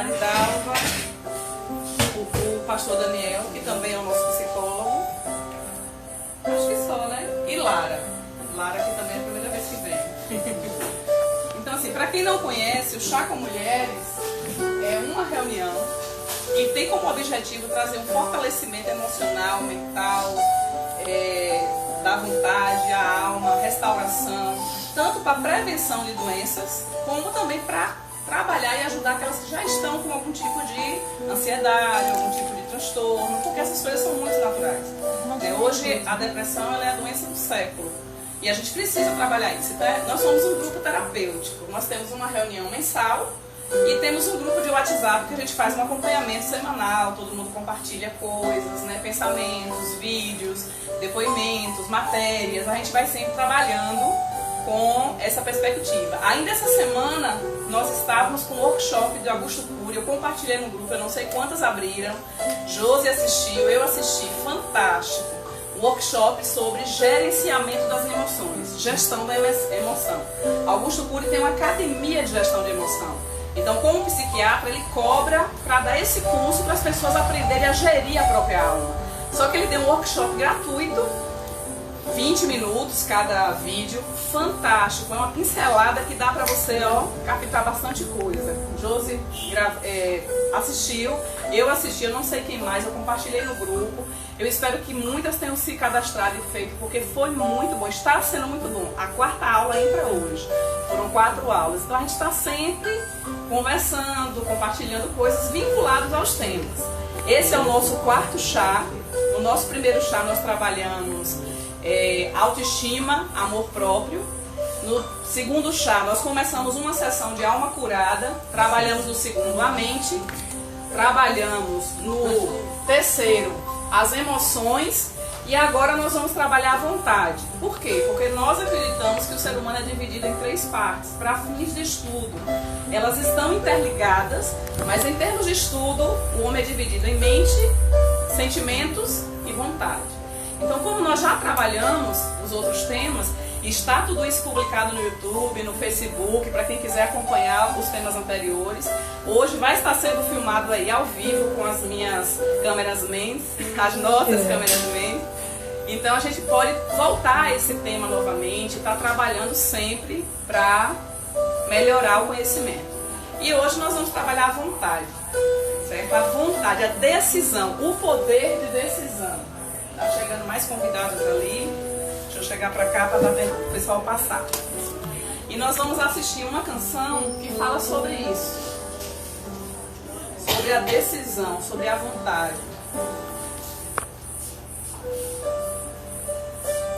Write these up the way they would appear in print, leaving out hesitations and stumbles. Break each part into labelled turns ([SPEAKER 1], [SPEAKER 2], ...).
[SPEAKER 1] Maridalva, o pastor Daniel, que também é o nosso psicólogo. Acho que só, né? E Lara. Lara, que também é a primeira vez que vem. Então, assim, para quem não conhece, o Chá com Mulheres é uma reunião que tem como objetivo trazer um fortalecimento emocional, mental, da vontade, a alma, restauração, tanto para prevenção de doenças, como também para trabalhar e ajudar aquelas que já estão com algum tipo de ansiedade, algum tipo de transtorno, porque essas coisas são muito naturais. Hoje a depressão ela é a doença do século e a gente precisa trabalhar isso. Nós somos um grupo terapêutico, nós temos uma reunião mensal e temos um grupo de WhatsApp que a gente faz um acompanhamento semanal, todo mundo compartilha coisas, né, pensamentos, vídeos, depoimentos, matérias, a gente vai sempre trabalhando com essa perspectiva. Ainda essa semana nós estávamos com um workshop de Augusto Cury, eu compartilhei no grupo, eu não sei quantas abriram, Josi assistiu, eu assisti, fantástico. Um workshop sobre gerenciamento das emoções, gestão da emoção. Augusto Cury tem uma academia de gestão de emoção. Então, como psiquiatra, ele cobra para dar esse curso para as pessoas aprenderem a gerir a própria alma. Só que ele deu um workshop gratuito, 20 minutos cada vídeo, fantástico, é uma pincelada que dá para você captar bastante coisa. Josi assistiu, eu assisti, eu não sei quem mais, eu compartilhei no grupo. Eu espero que muitas tenham se cadastrado e feito, porque foi muito bom, está sendo muito bom. A 4ª aula entra hoje, foram 4 aulas, então a gente está sempre conversando, compartilhando coisas vinculadas aos temas. Esse é o nosso 4º chá. No nosso primeiro chá nós trabalhamos autoestima, amor próprio. No segundo chá nós começamos uma sessão de alma curada, trabalhamos no segundo a mente, trabalhamos no terceiro as emoções e agora nós vamos trabalhar a vontade. Por quê? Porque nós acreditamos que o ser humano é dividido em 3 partes, para fins de estudo. Elas estão interligadas, mas em termos de estudo, o homem é dividido em mente, sentimentos e vontade. Então, como nós já trabalhamos os outros temas, está tudo isso publicado no YouTube, no Facebook, para quem quiser acompanhar os temas anteriores. Hoje vai estar sendo filmado aí ao vivo com as minhas câmeras mens, as nossas câmeras mens. Então a gente pode voltar a esse tema novamente, está trabalhando sempre para melhorar o conhecimento. E hoje nós vamos trabalhar a vontade, certo? A vontade, a decisão, o poder de decisão. Tá chegando mais convidados ali. Deixa eu chegar para cá para dar tempo para o pessoal passar. E nós vamos assistir uma canção que fala sobre isso. Sobre a decisão, sobre a vontade.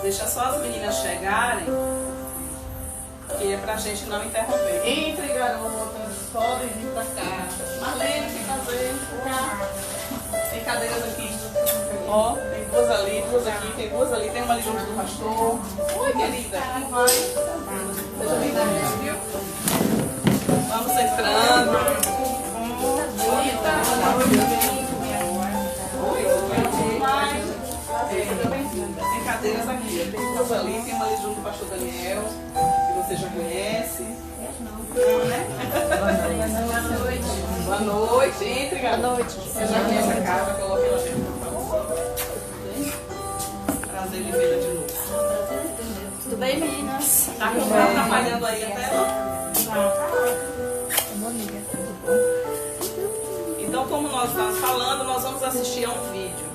[SPEAKER 1] Deixa só as meninas chegarem, que é pra gente não interromper. Entre, garotas, podem vir pra cá. Marlene, o que fazer? Tem cadeiras aqui. Ó, tem 2 ali, 2 aqui, tem 2 ali, tem uma ali junto do pastor. Oi, querida, como vai? Seja bem-vinda, viu? Vamos entrando. Tem cadeiras aqui, tem 2 ali, tem uma ali junto do pastor Daniel, que você já conhece. Não, né? Boa noite. Boa noite, entre, galera. Boa noite. Você já conhece a casa, coloque ela dentro, por favor. Prazer em vê-la de novo.
[SPEAKER 2] Tudo bem, meninas?
[SPEAKER 1] Tá atrapalhando aí a tela?
[SPEAKER 2] Bom dia.
[SPEAKER 1] Então, como nós estamos falando, nós vamos assistir a um vídeo.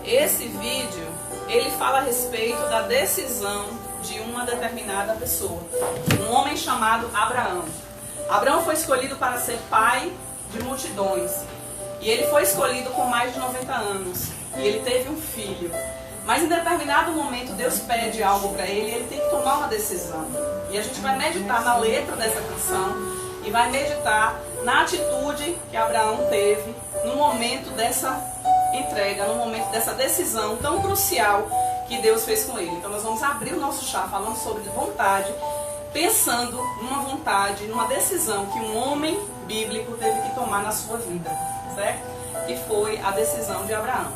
[SPEAKER 1] Esse vídeo, ele fala a respeito da decisão de uma determinada pessoa. Um homem chamado Abraão. Abraão foi escolhido para ser pai de multidões. E ele foi escolhido com mais de 90 anos. E ele teve um filho. Mas em determinado momento Deus pede algo para ele e ele tem que tomar uma decisão. E a gente vai meditar na letra dessa canção e vai meditar na atitude que Abraão teve no momento dessa entrega, no momento dessa decisão tão crucial que Deus fez com ele. Então nós vamos abrir o nosso chá falando sobre vontade, pensando numa vontade, numa decisão que um homem bíblico teve que tomar na sua vida, certo? Que foi a decisão de Abraão.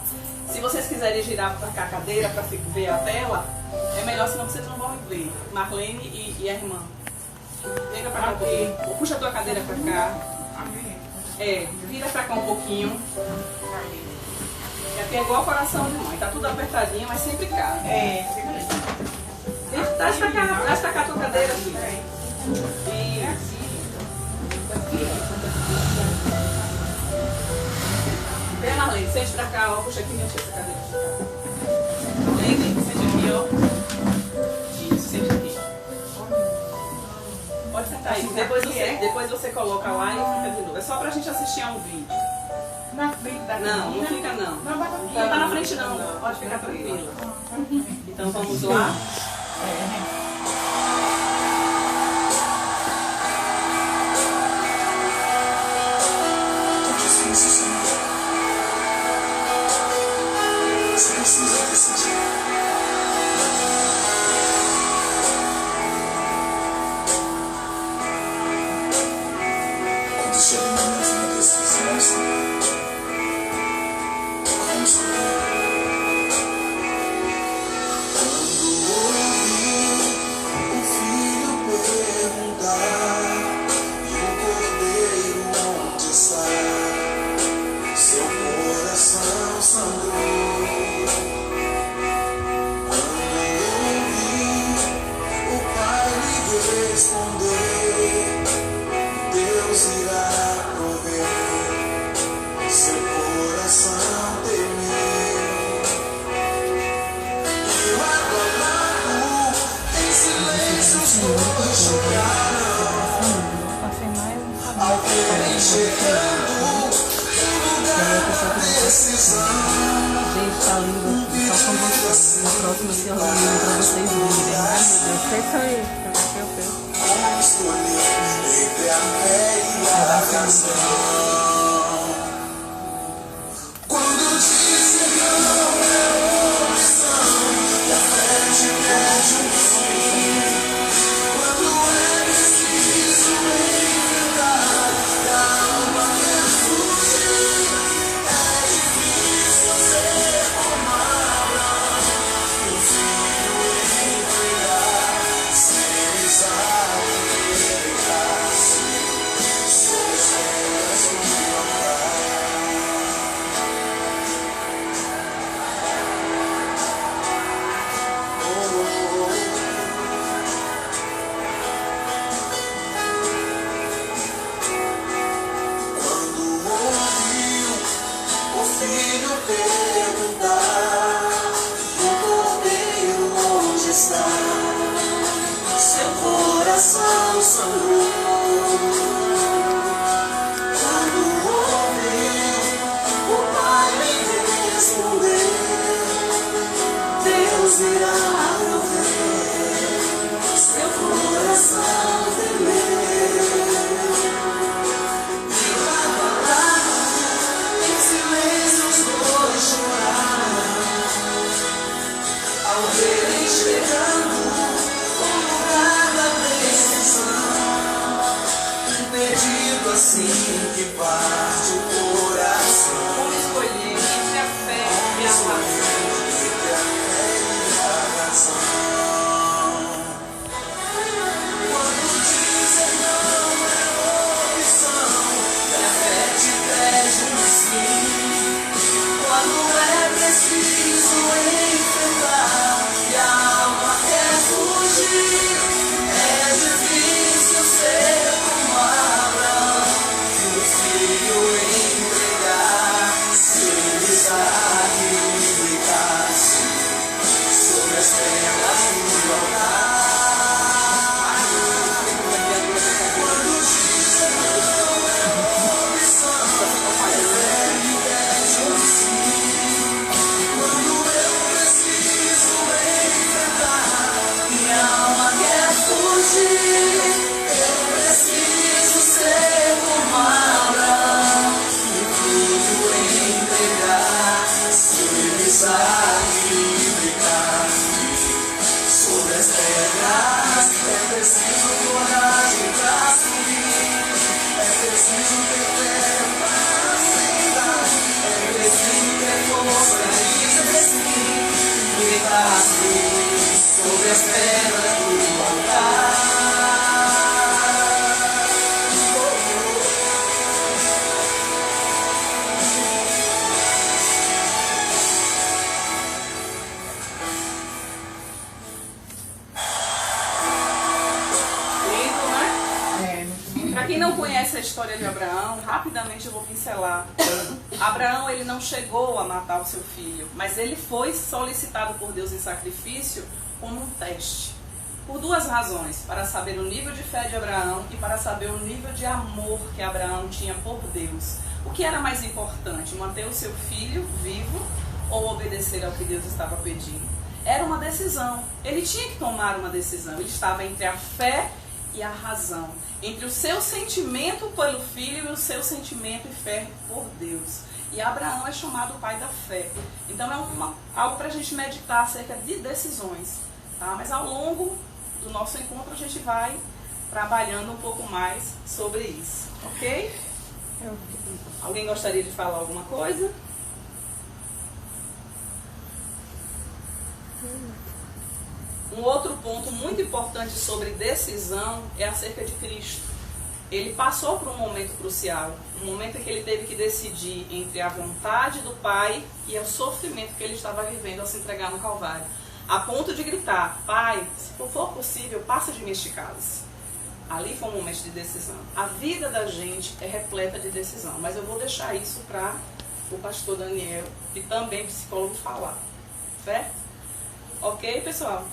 [SPEAKER 1] Se vocês quiserem girar para cá a cadeira para ver a tela, é melhor, senão vocês não vão ver. Marlene e a irmã. Vem para cá, puxa a tua cadeira para cá. Vira pra cá um pouquinho. Aqui é igual coração de mãe, tá tudo apertadinho, mas sempre cabe. Traz pra cá a tua cadeira, filha. Vem, Marlene, sente pra cá, ó. Puxa aqui, mexe essa cadeira. Marlene, sente aqui, ó. Isso, sente aqui. Pode sentar aí. Depois você coloca lá e fica de novo. É só pra gente assistir a um vídeo.
[SPEAKER 2] Na frente da
[SPEAKER 1] Não fica não. Não tá na frente não. Pode ficar tranquila. Então vamos lá.
[SPEAKER 3] Você precisa decidir. Quando chega o momento da decisão, vamos escolher. Quando ouvi o filho perguntar e o cordeiro onde está, seu coração sangrou. Responder, Deus irá prover, seu coração temeu. E lado a lado, em silêncio os dois choraram, ao verem chegando no lugar da decisão. Um pedido assim, como escolher entre a fé e a razão. Quando dizem não é opção e a fé te pede um sim. Quando é preciso enfrentar e a alma quer fugir, é difícil ser como Abraão, o filho entregar sem usar. Assim que parte o coração.
[SPEAKER 1] Como escolher entre a fé e a razão?
[SPEAKER 3] Entre a fé e a razão. Quando dizem não é opção, e a fé te pede um sim. Quando é preciso enfrentar e a alma quer fugir, é difícil ser como Abraão. Filho entregar, sem sacrificar-se sobre as pedras do altar. Quando dizem não é opção, prefere um sim. Quando eu preciso enfrentar e a alma quer fugir, eu preciso ser como Abraão, sacrificar sobre as pedras. É preciso coragem pra subir, é preciso ter fé para aceitar, é preciso ter força e resistir, gritar-se sobre as pedras do altar.
[SPEAKER 1] quem não conhece a história de Abraão, rapidamente eu vou pincelar. Abraão, ele não chegou a matar o seu filho, mas ele foi solicitado por Deus em sacrifício como um teste. Por duas razões: para saber o nível de fé de Abraão e para saber o nível de amor que Abraão tinha por Deus. O que era mais importante, manter o seu filho vivo ou obedecer ao que Deus estava pedindo? Era uma decisão. Ele tinha que tomar uma decisão. Ele estava entre a fé e a razão, entre o seu sentimento pelo filho e o seu sentimento e fé por Deus. E Abraão é chamado o pai da fé. Então é algo para a gente meditar acerca de decisões, tá? Mas ao longo do nosso encontro a gente vai trabalhando um pouco mais sobre isso, ok? Alguém gostaria de falar alguma coisa? Um outro ponto muito importante sobre decisão é acerca de Cristo. Ele passou por um momento crucial, um momento em que ele teve que decidir entre a vontade do Pai e o sofrimento que ele estava vivendo ao se entregar no Calvário, a ponto de gritar: Pai, se for possível, passa de mim este cálice. Ali foi um momento de decisão. A vida da gente é repleta de decisão, mas eu vou deixar isso para o pastor Daniel, que também é psicólogo, falar. Certo? Ok, pessoal?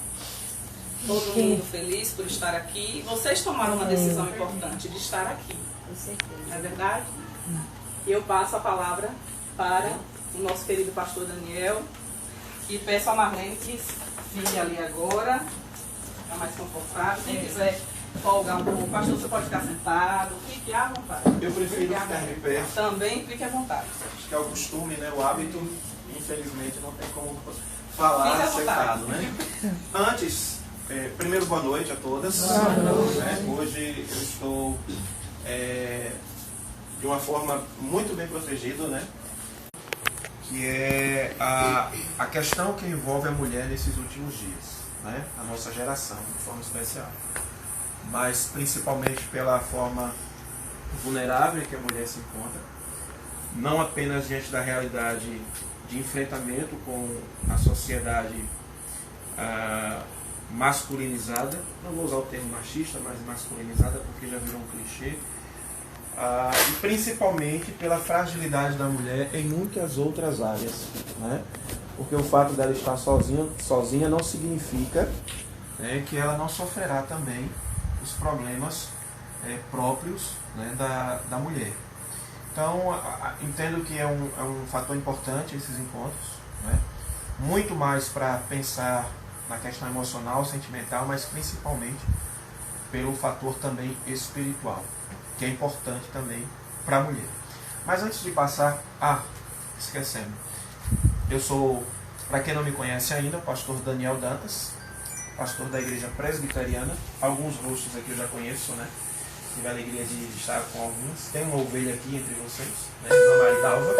[SPEAKER 1] Todo mundo feliz por estar aqui. Vocês tomaram uma decisão importante de estar aqui. Não é verdade? Eu passo a palavra para o nosso querido pastor Daniel. E peço a Marlene que fique ali agora. Ficar mais confortável. Quem quiser folgar um pouco, pastor, você pode ficar sentado. Fique à vontade.
[SPEAKER 4] Eu prefiro ficar de pé.
[SPEAKER 1] Também fique à vontade.
[SPEAKER 4] Acho que é o costume, né? O hábito, infelizmente, não tem como falar sentado, né? Antes, primeiro, boa noite a todas. Né? Hoje eu estou de uma forma muito bem protegido, né? Que é a questão que envolve a mulher nesses últimos dias, né? A nossa geração, de forma especial. Mas principalmente pela forma vulnerável que a mulher se encontra, não apenas diante da realidade de enfrentamento com a sociedade masculinizada, não vou usar o termo machista, mas masculinizada porque já virou um clichê, e principalmente pela fragilidade da mulher em muitas outras áreas, né? Porque o fato dela estar sozinha não significa, né, que ela não sofrerá também os problemas próprios, né, da mulher. Então, entendo que é um fator importante esses encontros, né? Muito mais para pensar na questão emocional, sentimental, mas principalmente pelo fator também espiritual, que é importante também para a mulher. Mas antes de passar, esquecendo, eu sou, para quem não me conhece ainda, o pastor Daniel Dantas, pastor da Igreja Presbiteriana. Alguns rostos aqui eu já conheço, né? Tive a alegria de estar com alguns. Tem uma ovelha aqui entre vocês, né? Irmã Maridalva,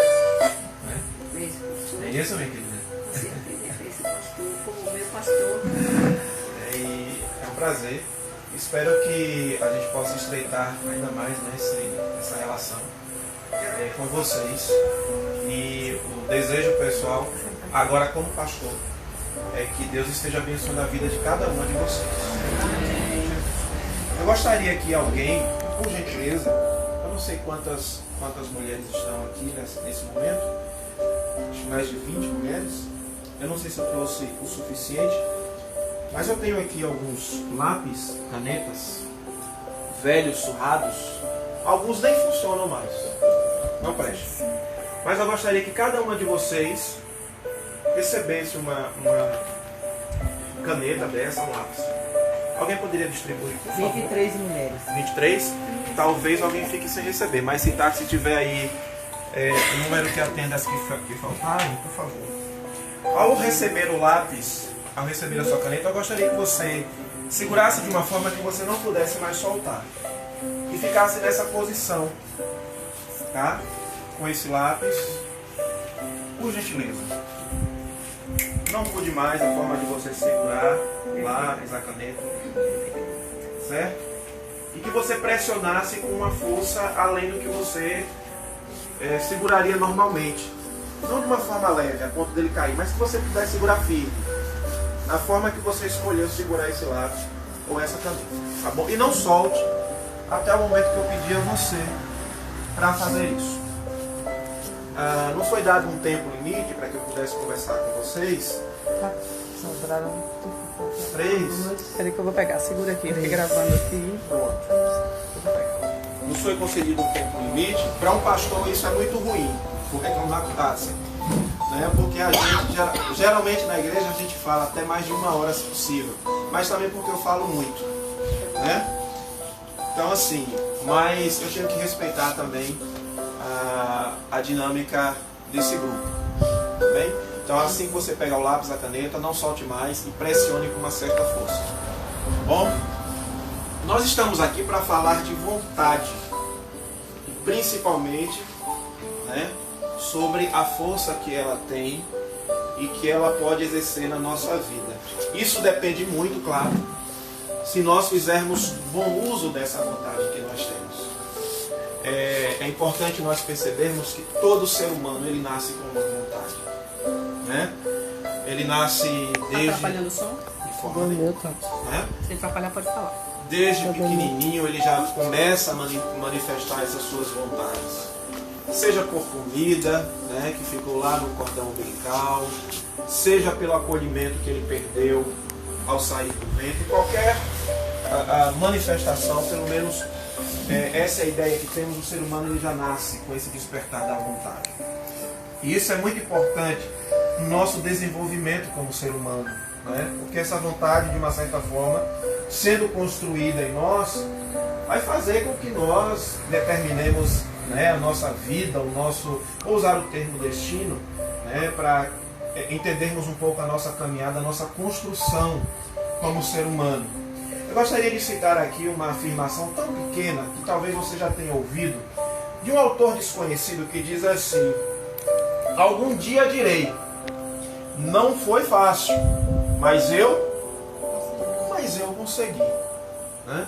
[SPEAKER 4] né? É isso, minha querida?
[SPEAKER 1] Esse pastor, como meu pastor.
[SPEAKER 4] E é um prazer. Espero que a gente possa estreitar ainda mais, né, essa relação com vocês. E o desejo pessoal, agora como pastor, é que Deus esteja abençoando a vida de cada uma de vocês. Eu gostaria que alguém, por gentileza, eu não sei quantas mulheres estão aqui nesse momento, acho mais de 20 mulheres, eu não sei se eu trouxe o suficiente, mas eu tenho aqui alguns lápis, canetas, velhos, surrados, alguns nem funcionam mais, não preste. Mas eu gostaria que cada uma de vocês recebesse uma caneta dessa, um lápis. Alguém poderia distribuir, por favor?
[SPEAKER 2] 23 mulheres.
[SPEAKER 4] 23? Talvez alguém fique sem receber, mas se tiver aí o número que atenda as que faltarem, por favor. Ao receber o lápis, ao receber a sua caneta, eu gostaria que você segurasse de uma forma que você não pudesse mais soltar. E ficasse nessa posição, tá? Com esse lápis, por gentileza. Não mude mais a forma de você segurar o lápis, a caneta, certo? E que você pressionasse com uma força além do que você seguraria normalmente. Não de uma forma leve, a ponto dele cair, mas que você pudesse segurar firme, na forma que você escolheu segurar esse lápis ou essa caneta, tá bom? E não solte até o momento que eu pedi a você para fazer isso. Não foi dado um tempo limite para que eu pudesse conversar com vocês.
[SPEAKER 2] Sobraram
[SPEAKER 4] 3.
[SPEAKER 2] Peraí que eu vou pegar, segura aqui, fiquei gravando aqui.
[SPEAKER 4] Pronto. Nos foi concedido um tempo limite. Para um pastor isso é muito ruim, porque é uma taça. Porque a gente, geralmente na igreja a gente fala até mais de 1 hora se possível, mas também porque eu falo muito, né? Então assim, mas eu tenho que respeitar também a dinâmica desse grupo, tá bem? Então assim que você pegar o lápis, a caneta, não solte mais e pressione com uma certa força, tá bom? Nós estamos aqui para falar de vontade, e principalmente, né, sobre a força que ela tem e que ela pode exercer na nossa vida. Isso depende muito, claro, se nós fizermos bom uso dessa vontade que nós temos. É importante nós percebermos que todo ser humano ele nasce com uma vontade, né? Ele nasce desde...
[SPEAKER 1] Tá atrapalhando o som?
[SPEAKER 4] De forma nenhuma, né?
[SPEAKER 1] Se atrapalhar, pode falar.
[SPEAKER 4] Desde pequenininho ele já começa a manifestar essas suas vontades. Seja por comida, né, que ficou lá no cordão umbilical, seja pelo acolhimento que ele perdeu ao sair do ventre, qualquer manifestação, pelo menos essa é a ideia que temos, o ser humano ele já nasce com esse despertar da vontade. E isso é muito importante no nosso desenvolvimento como ser humano, né? Porque essa vontade, de uma certa forma, sendo construída em nós, vai fazer com que nós determinemos, né, a nossa vida, vou usar o termo destino, né, para entendermos um pouco a nossa caminhada, a nossa construção como ser humano. Eu gostaria de citar aqui uma afirmação tão pequena, que talvez você já tenha ouvido, de um autor desconhecido que diz assim: algum dia direi, não foi fácil, mas eu consegui, né?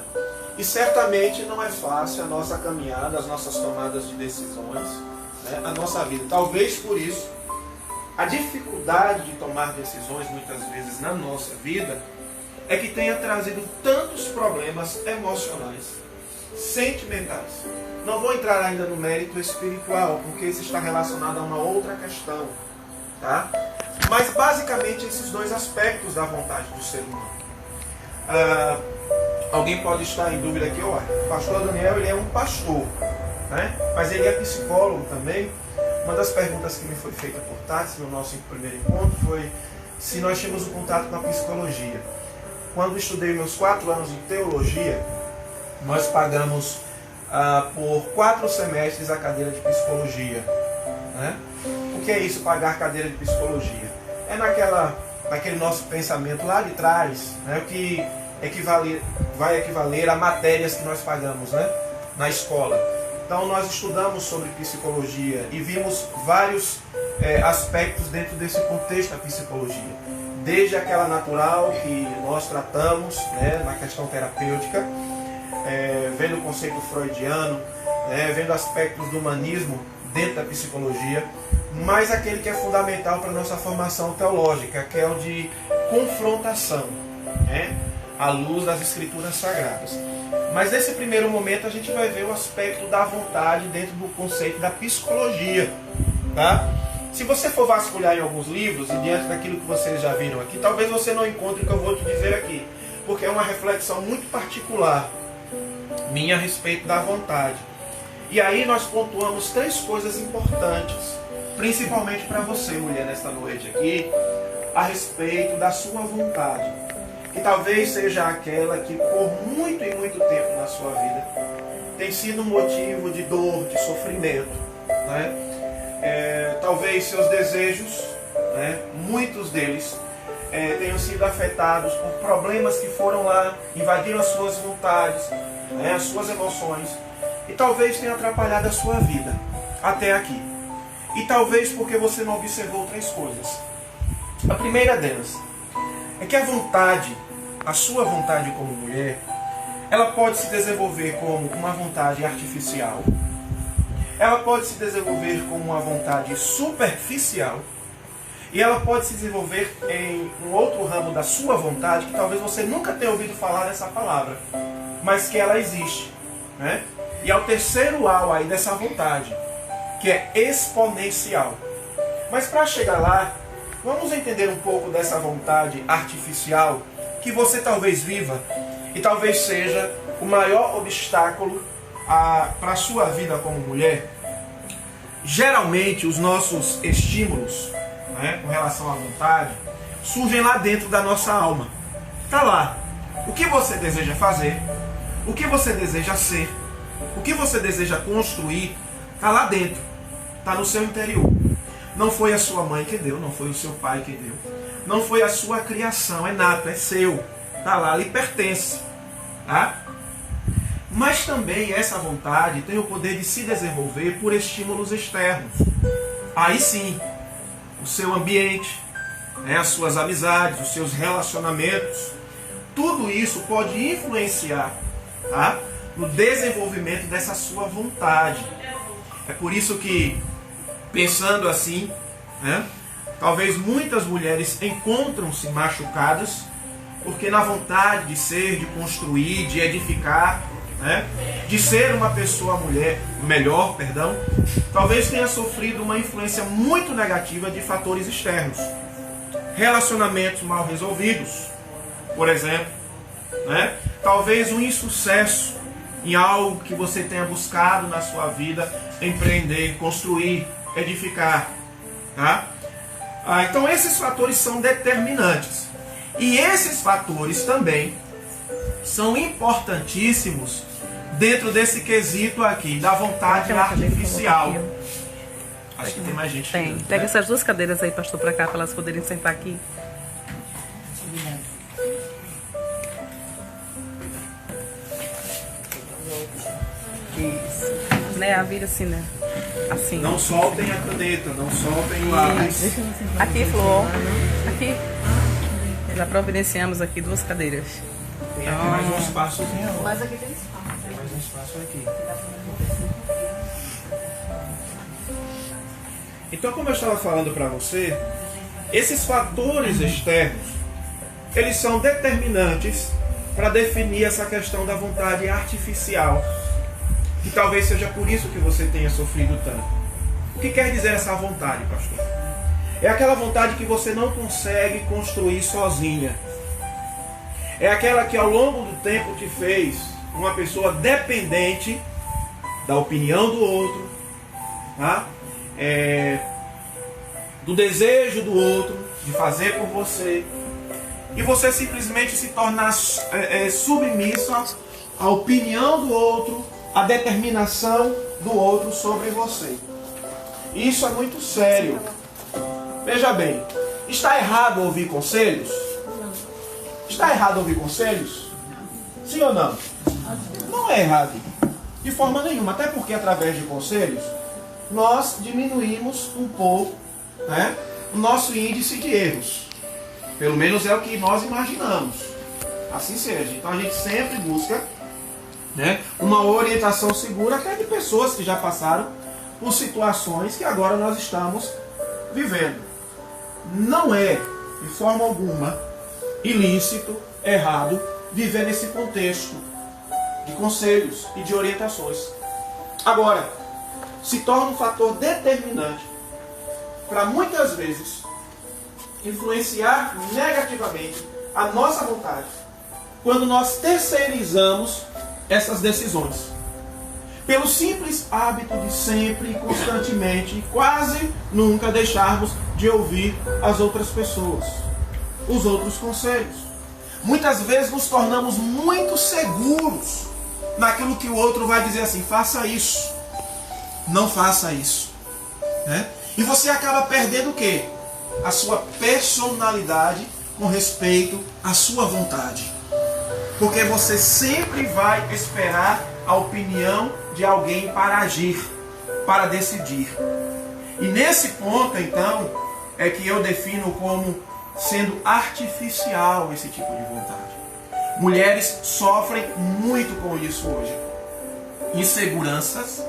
[SPEAKER 4] E certamente não é fácil a nossa caminhada, as nossas tomadas de decisões, né? A nossa vida. Talvez por isso, a dificuldade de tomar decisões muitas vezes na nossa vida é que tenha trazido tantos problemas emocionais, sentimentais. Não vou entrar ainda no mérito espiritual, porque isso está relacionado a uma outra questão, tá? Mas basicamente esses dois aspectos da vontade do ser humano. Alguém pode estar em dúvida aqui, olha, o pastor Daniel ele é um pastor, né? Mas ele é psicólogo também. Uma das perguntas que me foi feita por Tati no nosso primeiro encontro foi se nós tínhamos um contato com a psicologia. Quando estudei meus 4 anos de teologia, nós pagamos por 4 semestres a cadeira de psicologia, né? O que é isso, pagar cadeira de psicologia? É naquele nosso pensamento lá de trás, né? O que vai equivaler a matérias que nós pagamos, né, na escola. Então nós estudamos sobre psicologia e vimos vários aspectos dentro desse contexto da psicologia. Desde aquela natural que nós tratamos, né, na questão terapêutica, vendo o conceito freudiano, vendo aspectos do humanismo dentro da psicologia, mas aquele que é fundamental para a nossa formação teológica, que é o de confrontação, né, à luz das escrituras sagradas. Mas nesse primeiro momento a gente vai ver o aspecto da vontade dentro do conceito da psicologia, tá? Se você for vasculhar em alguns livros e diante daquilo que vocês já viram aqui, talvez você não encontre o que eu vou te dizer aqui, porque é uma reflexão muito particular minha a respeito da vontade. E aí nós pontuamos 3 coisas importantes, principalmente para você, mulher, nesta noite aqui, a respeito da sua vontade, que talvez seja aquela que por muito e muito tempo na sua vida tem sido um motivo de dor, de sofrimento, né? Talvez seus desejos, né, muitos deles tenham sido afetados por problemas que foram lá, invadiram as suas vontades, né, as suas emoções, e talvez tenha atrapalhado a sua vida até aqui. E talvez porque você não observou 3 coisas. A primeira delas é que a vontade, a sua vontade como mulher, ela pode se desenvolver como uma vontade artificial, ela pode se desenvolver como uma vontade superficial, e ela pode se desenvolver em um outro ramo da sua vontade, que talvez você nunca tenha ouvido falar nessa palavra, mas que ela existe, né? E ao terceiro A aí dessa vontade, que é exponencial. Mas para chegar lá, vamos entender um pouco dessa vontade artificial que você talvez viva e talvez seja o maior obstáculo para a sua vida como mulher. Geralmente os nossos estímulos, né, com relação à vontade surgem lá dentro da nossa alma. Está lá. O que você deseja fazer, o que você deseja ser, o que você deseja construir, está lá dentro, está no seu interior. Não foi a sua mãe que deu, não foi o seu pai que deu, não foi a sua criação, é nato, é seu, está lá, lhe pertence. Tá? Mas também essa vontade tem o poder de se desenvolver por estímulos externos. Aí sim, o seu ambiente, né, as suas amizades, os seus relacionamentos, tudo isso pode influenciar, tá, no desenvolvimento dessa sua vontade. É por isso que, pensando assim, né, talvez muitas mulheres encontram-se machucadas, porque na vontade de ser, de construir, de edificar, né, de ser uma pessoa melhor, talvez tenha sofrido uma influência muito negativa de fatores externos. Relacionamentos mal resolvidos, por exemplo, né? Talvez um insucesso em algo que você tenha buscado na sua vida, empreender, construir, edificar. Tá? Então esses fatores são determinantes. E esses fatores também são importantíssimos dentro desse quesito aqui, da vontade artificial. Acho que tem mais gente.
[SPEAKER 2] Tem.
[SPEAKER 4] Chegando,
[SPEAKER 2] Pega
[SPEAKER 4] né?
[SPEAKER 2] essas duas cadeiras aí, pastor, pra cá, pra elas poderem sentar aqui. Isso. Né? A vira assim, né? Assim.
[SPEAKER 4] Não soltem a caneta, não soltem o lápis.
[SPEAKER 2] Aqui, Flor. Aqui. Já providenciamos aqui duas cadeiras.
[SPEAKER 4] Tem aqui mais um espaçozinho.
[SPEAKER 5] Mas aqui tem espaço.
[SPEAKER 4] Tem mais um espaço aqui. Então, como eu estava falando para você, esses fatores externos, eles são determinantes para definir essa questão da vontade artificial. E talvez seja por isso que você tenha sofrido tanto. O que quer dizer essa vontade, pastor? É aquela vontade que você não consegue construir sozinha. É aquela que ao longo do tempo te fez uma pessoa dependente da opinião do outro, tá? Do desejo do outro, de fazer por você. E você simplesmente se tornar submisso à opinião do outro, à determinação do outro sobre você. Isso é muito sério. Veja bem, está errado ouvir conselhos? Está errado ouvir conselhos? Sim ou não? Não é errado. De forma nenhuma. Até porque através de conselhos, nós diminuímos um pouco, né, o nosso índice de erros. Pelo menos é o que nós imaginamos. Assim seja. Então a gente sempre busca, né, uma orientação segura até de pessoas que já passaram por situações que agora nós estamos vivendo. Não é, de forma alguma, ilícito, errado, viver nesse contexto de conselhos e de orientações. Agora, se torna um fator determinante para muitas vezes influenciar negativamente a nossa vontade quando nós terceirizamos essas decisões. Pelo simples hábito de sempre e constantemente, quase nunca deixarmos de ouvir as outras pessoas, os outros conselhos. Muitas vezes nos tornamos muito seguros naquilo que o outro vai dizer assim: faça isso, não faça isso, né? E você acaba perdendo o quê? A sua personalidade com respeito à sua vontade. Porque você sempre vai esperar a opinião de alguém para agir, para decidir. E nesse ponto, então, é que eu defino como sendo artificial esse tipo de vontade. Mulheres sofrem muito com isso hoje. Inseguranças,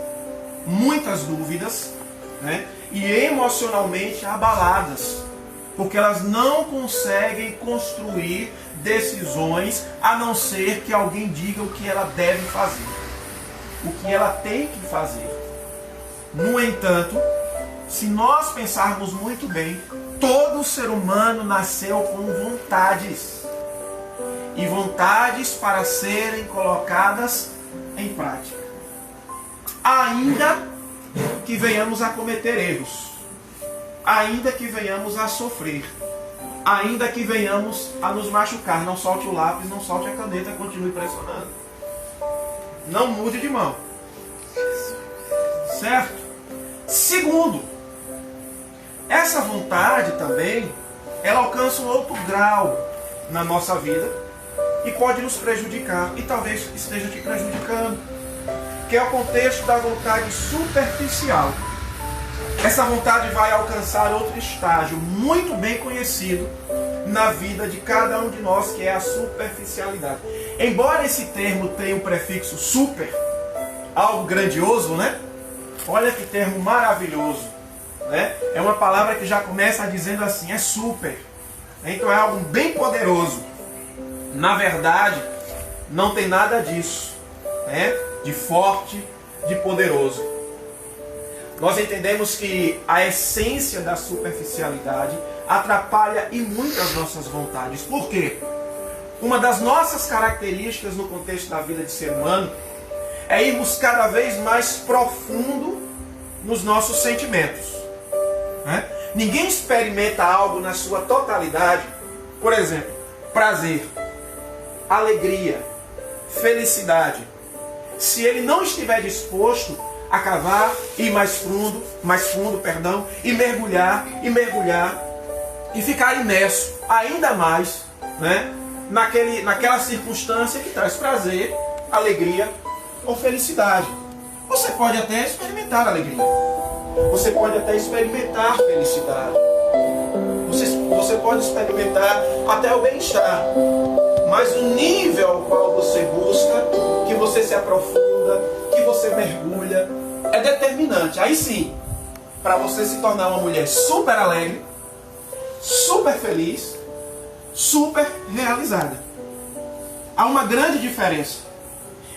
[SPEAKER 4] muitas dúvidas, né? E emocionalmente abaladas, porque elas não conseguem construir decisões a não ser que alguém diga o que ela deve fazer. o que ela tem que fazer. No entanto, se nós pensarmos muito bem, todo ser humano nasceu com vontades. E vontades para serem colocadas em prática. Ainda que venhamos a cometer erros. Ainda que venhamos a sofrer. Ainda que venhamos a nos machucar. Não solte o lápis, não solte a caneta, continue pressionando. Não mude de mão. Certo? Segundo, essa vontade também, ela alcança um outro grau na nossa vida e pode nos prejudicar, e talvez esteja te prejudicando, que é o contexto da vontade superficial. Essa vontade vai alcançar outro estágio muito bem conhecido na vida de cada um de nós, que é a superficialidade. Embora esse termo tenha o prefixo super, algo grandioso, né? Olha que termo maravilhoso, né? É uma palavra que já começa dizendo assim, é super. Então é algo bem poderoso. Na verdade, não tem nada disso, né? De forte, de poderoso. Nós entendemos que a essência da superficialidade atrapalha e muito as nossas vontades. Por quê? Uma das nossas características no contexto da vida de ser humano é irmos cada vez mais profundo nos nossos sentimentos. Né? Ninguém experimenta algo na sua totalidade, por exemplo, prazer, alegria, felicidade, se ele não estiver disposto a cavar, ir mais fundo, e mergulhar, e ficar imerso ainda mais, né, naquela circunstância que traz prazer, alegria ou felicidade. Você pode até experimentar alegria, você pode até experimentar felicidade, você pode experimentar até o bem-estar, mas o nível ao qual você busca, que você se aprofunda, que você mergulha, é determinante. Aí sim, para você se tornar uma mulher super alegre, super feliz, super realizada. Há uma grande diferença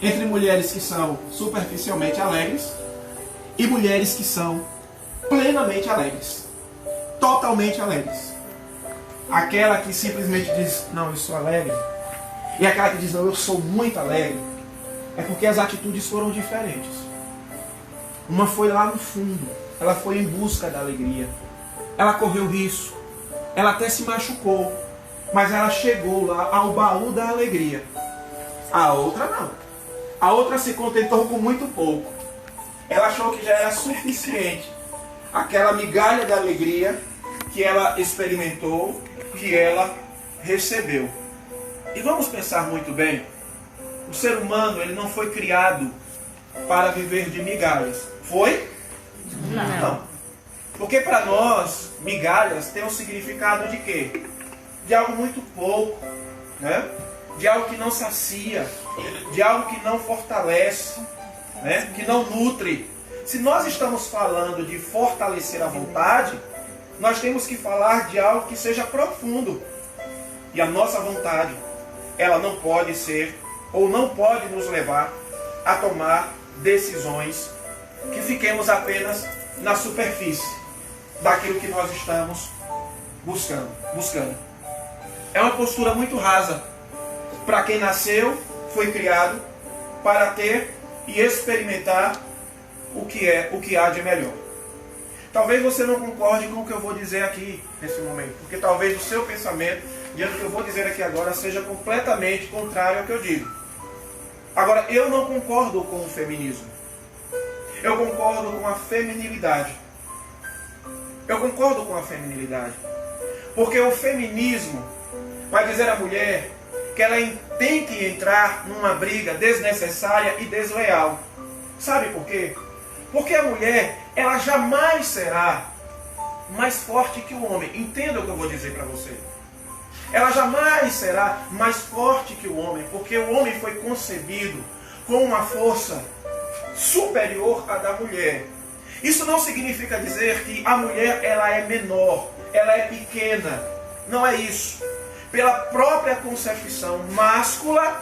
[SPEAKER 4] entre mulheres que são superficialmente alegres e mulheres que são plenamente alegres, totalmente alegres. Aquela que simplesmente diz, não, eu sou alegre, e aquela que diz, não, eu sou muito alegre, é porque as atitudes foram diferentes. Uma foi lá no fundo, ela foi em busca da alegria, ela correu risco, ela até se machucou, mas ela chegou lá ao baú da alegria. A outra não. A outra se contentou com muito pouco. Ela achou que já era suficiente aquela migalha da alegria que ela experimentou, que ela recebeu. E vamos pensar muito bem, o ser humano ele não foi criado para viver de migalhas. Foi? Não. Porque para nós, migalhas tem um significado de quê? De algo muito pouco, né? De algo que não sacia, de algo que não fortalece, né? Que não nutre. Se nós estamos falando de fortalecer a vontade, nós temos que falar de algo que seja profundo. E a nossa vontade, ela não pode ser, ou não pode nos levar a tomar decisões que fiquemos apenas na superfície daquilo que nós estamos buscando. É uma postura muito rasa para quem nasceu, foi criado para ter e experimentar o que há de melhor. Talvez você não concorde com o que eu vou dizer aqui nesse momento, porque talvez o seu pensamento diante do que eu vou dizer aqui agora seja completamente contrário ao que eu digo. Agora, eu não concordo com o feminismo. Eu concordo com a feminilidade. Porque o feminismo vai dizer à mulher que ela tem que entrar numa briga desnecessária e desleal. Sabe por quê? Porque a mulher, ela jamais será mais forte que o homem. Entenda o que eu vou dizer para você. Ela jamais será mais forte que o homem, porque o homem foi concebido com uma força superior à da mulher. Isso não significa dizer que a mulher ela é menor, ela é pequena. Não é isso. Pela própria concepção máscula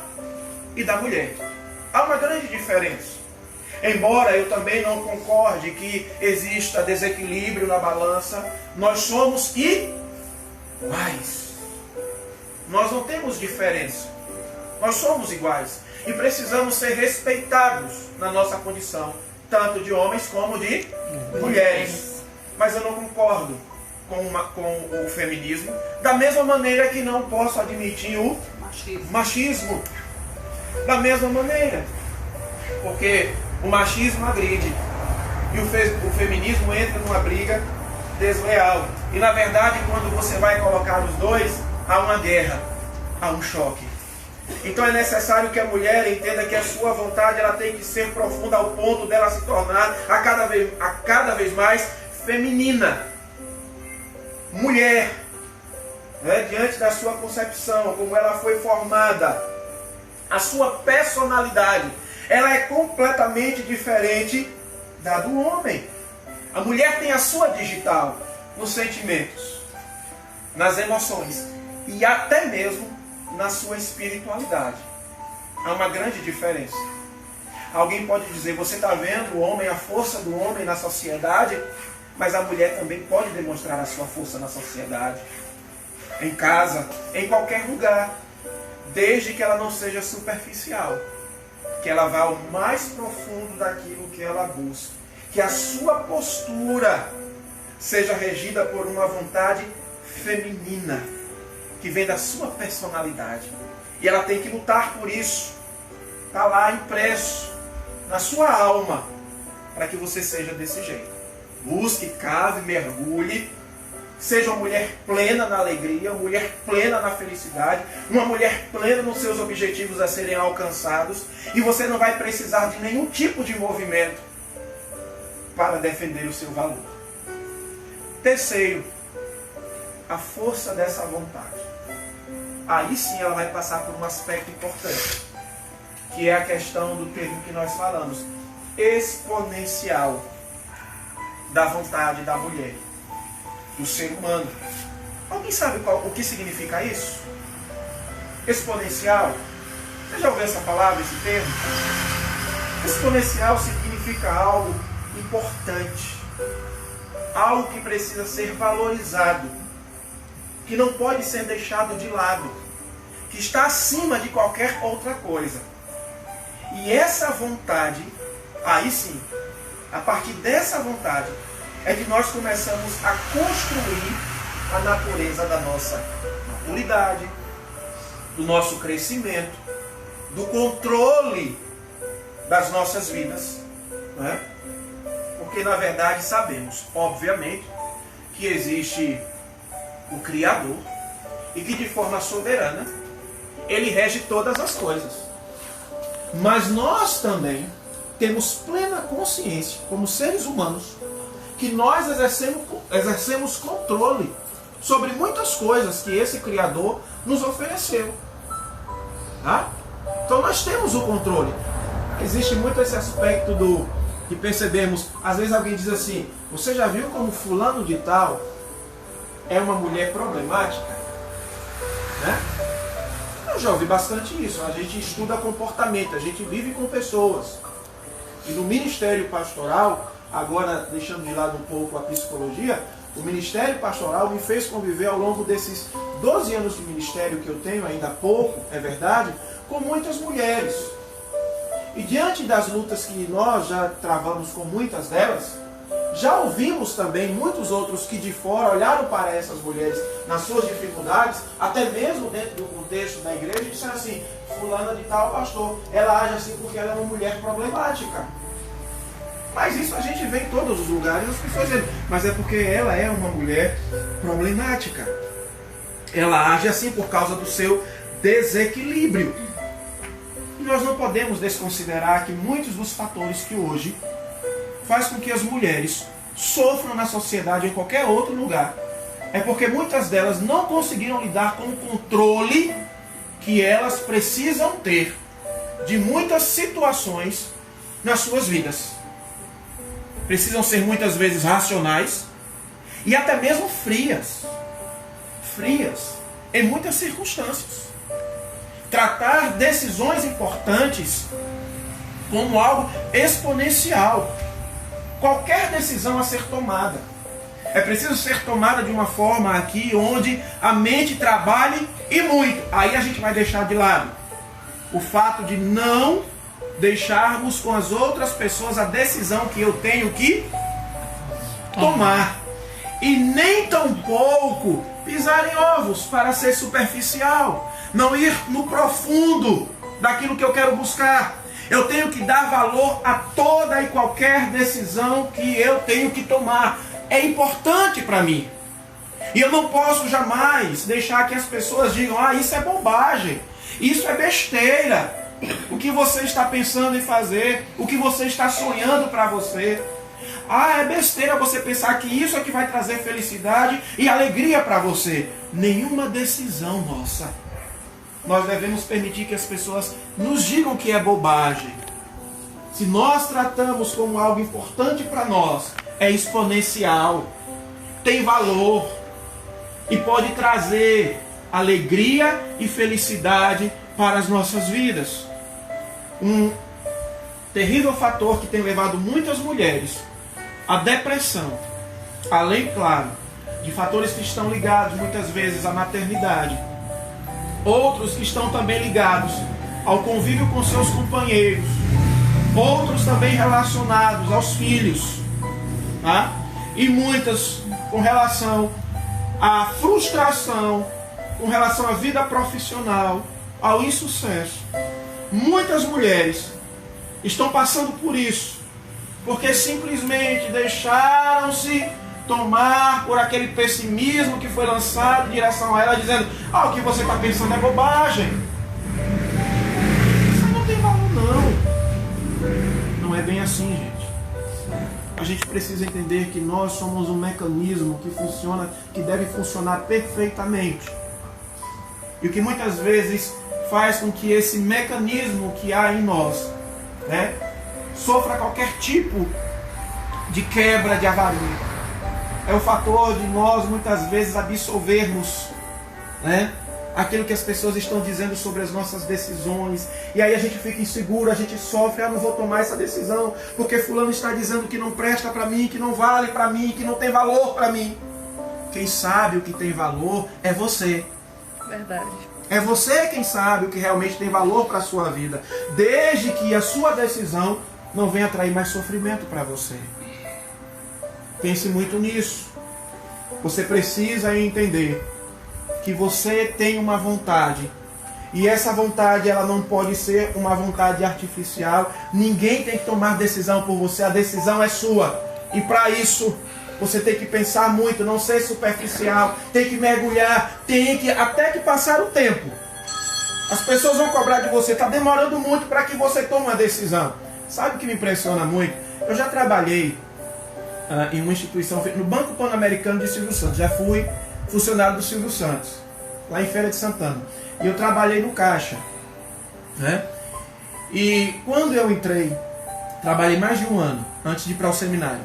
[SPEAKER 4] e da mulher. Há uma grande diferença. Embora eu também não concorde que exista desequilíbrio na balança, nós somos iguais. Nós não temos diferença. Nós somos iguais. E precisamos ser respeitados na nossa condição, tanto de homens como de mulheres. Mas eu não concordo com o feminismo, da mesma maneira que não posso admitir o machismo. Da mesma maneira. Porque o machismo agride. E o feminismo entra numa briga desleal. E na verdade, quando você vai colocar os dois, há uma guerra, há um choque. Então é necessário que a mulher entenda que a sua vontade ela tem que ser profunda ao ponto dela se tornar a cada vez mais feminina. Mulher, né, diante da sua concepção, como ela foi formada, a sua personalidade, ela é completamente diferente da do homem. A mulher tem a sua digital nos sentimentos, nas emoções e até mesmo na sua espiritualidade. Há uma grande diferença. Alguém pode dizer, você está vendo o homem, a força do homem na sociedade, mas a mulher também pode demonstrar a sua força na sociedade, em casa, em qualquer lugar, desde que ela não seja superficial, que ela vá ao mais profundo daquilo que ela busca, que a sua postura seja regida por uma vontade feminina, que vem da sua personalidade. E ela tem que lutar por isso. Está lá impresso na sua alma, para que você seja desse jeito. Busque, cave, mergulhe. Seja uma mulher plena na alegria, uma mulher plena na felicidade, uma mulher plena nos seus objetivos a serem alcançados. E você não vai precisar de nenhum tipo de movimento para defender o seu valor. Terceiro, a força dessa vontade. Aí sim ela vai passar por um aspecto importante, que é a questão do termo que nós falamos, exponencial da vontade da mulher, do ser humano. Alguém sabe o que significa isso? Exponencial. Você já ouviu essa palavra, esse termo? Exponencial significa algo importante, algo que precisa ser valorizado, que não pode ser deixado de lado, que está acima de qualquer outra coisa. E essa vontade, aí sim, a partir dessa vontade, é que nós começamos a construir a natureza da nossa maturidade, do nosso crescimento, do controle das nossas vidas, né? Porque na verdade sabemos, obviamente, que existe o Criador e que de forma soberana Ele rege todas as coisas. Mas nós também temos plena consciência, como seres humanos, que nós exercemos controle sobre muitas coisas que esse Criador nos ofereceu. Tá? Então nós temos o controle. Existe muito esse aspecto que percebemos. Às vezes alguém diz assim, você já viu como fulano de tal é uma mulher problemática? Né? Eu já ouvi bastante isso. A gente estuda comportamento, a gente vive com pessoas. E no ministério pastoral, agora deixando de lado um pouco a psicologia, o ministério pastoral me fez conviver ao longo desses 12 anos de ministério que eu tenho, ainda pouco, é verdade, com muitas mulheres. E diante das lutas que nós já travamos com muitas delas, já ouvimos também muitos outros que de fora olharam para essas mulheres nas suas dificuldades, até mesmo dentro do contexto da igreja, e disseram assim, fulana de tal pastor, ela age assim porque ela é uma mulher problemática. Mas isso a gente vê em todos os lugares, as pessoas dizem, mas é porque ela é uma mulher problemática. Ela age assim por causa do seu desequilíbrio. E nós não podemos desconsiderar que muitos dos fatores que hoje faz com que as mulheres sofram na sociedade ou em qualquer outro lugar, é porque muitas delas não conseguiram lidar com o controle que elas precisam ter de muitas situações nas suas vidas. Precisam ser muitas vezes racionais e até mesmo frias. Frias em muitas circunstâncias. Tratar decisões importantes como algo exponencial. Qualquer decisão a ser tomada é preciso ser tomada de uma forma aqui onde a mente trabalhe e muito. Aí a gente vai deixar de lado o fato de não deixarmos com as outras pessoas a decisão que eu tenho que tomar. E nem tampouco pisar em ovos para ser superficial. Não ir no profundo daquilo que eu quero buscar. Eu tenho que dar valor a toda e qualquer decisão que eu tenho que tomar. É importante para mim. E eu não posso jamais deixar que as pessoas digam: ah, isso é bobagem, isso é besteira. O que você está pensando em fazer, o que você está sonhando para você. Ah, é besteira você pensar que isso é que vai trazer felicidade e alegria para você. Nenhuma decisão nossa nós devemos permitir que as pessoas nos digam que é bobagem. Se nós tratamos como algo importante para nós, é exponencial, tem valor e pode trazer alegria e felicidade para as nossas vidas. Um terrível fator que tem levado muitas mulheres à depressão, além, claro, de fatores que estão ligados muitas vezes à maternidade, outros que estão também ligados ao convívio com seus companheiros, outros também relacionados aos filhos, tá? E muitas com relação à frustração, com relação à vida profissional, ao insucesso. Muitas mulheres estão passando por isso, porque simplesmente deixaram-se tomar por aquele pessimismo que foi lançado em direção a ela, dizendo: ah, o que você está pensando é bobagem. Isso não tem valor, não. Não é bem assim, gente. A gente precisa entender que nós somos um mecanismo que funciona, que deve funcionar perfeitamente. E o que muitas vezes faz com que esse mecanismo que há em nós, né, sofra qualquer tipo de quebra, de avaria, é o fator de nós muitas vezes absolvermos, né, aquilo que as pessoas estão dizendo sobre as nossas decisões. E aí a gente fica inseguro, a gente sofre: ah, não vou tomar essa decisão porque fulano está dizendo que não presta para mim, que não vale para mim, que não tem valor para mim. Quem sabe o que tem valor é você.
[SPEAKER 2] Verdade.
[SPEAKER 4] É você quem sabe o que realmente tem valor para a sua vida, desde que a sua decisão não venha trazer mais sofrimento para você. Pense muito nisso. Você precisa entender que você tem uma vontade, e essa vontade ela não pode ser uma vontade artificial. Ninguém tem que tomar decisão por você, a decisão é sua. E para isso você tem que pensar muito, não ser superficial, tem que mergulhar, tem que, até que passar o tempo. As pessoas vão cobrar de você, está demorando muito para que você tome uma decisão. Sabe o que me impressiona muito? Eu já trabalhei em uma instituição, no Banco Pan-Americano de Silvio Santos. Já fui funcionário do Silvio Santos, lá em Feira de Santana. E eu trabalhei no caixa, né? E quando eu entrei, trabalhei mais de um ano antes de ir para o seminário.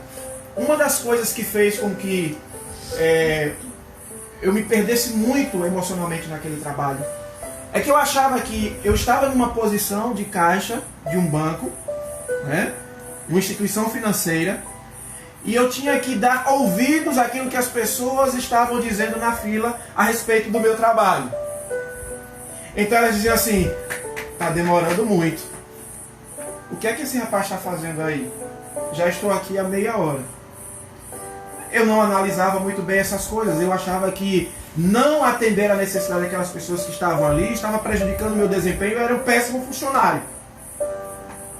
[SPEAKER 4] Uma das coisas que fez com que eu me perdesse muito emocionalmente naquele trabalho é que eu achava que eu estava numa posição de caixa de um banco, né? Uma instituição financeira, e eu tinha que dar ouvidos àquilo que as pessoas estavam dizendo na fila a respeito do meu trabalho. Então elas diziam assim: está demorando muito. O que é que esse rapaz está fazendo aí? Já estou aqui há meia hora. Eu não analisava muito bem essas coisas. Eu achava que não atender a necessidade daquelas pessoas que estavam ali estava prejudicando o meu desempenho. Eu era um péssimo funcionário.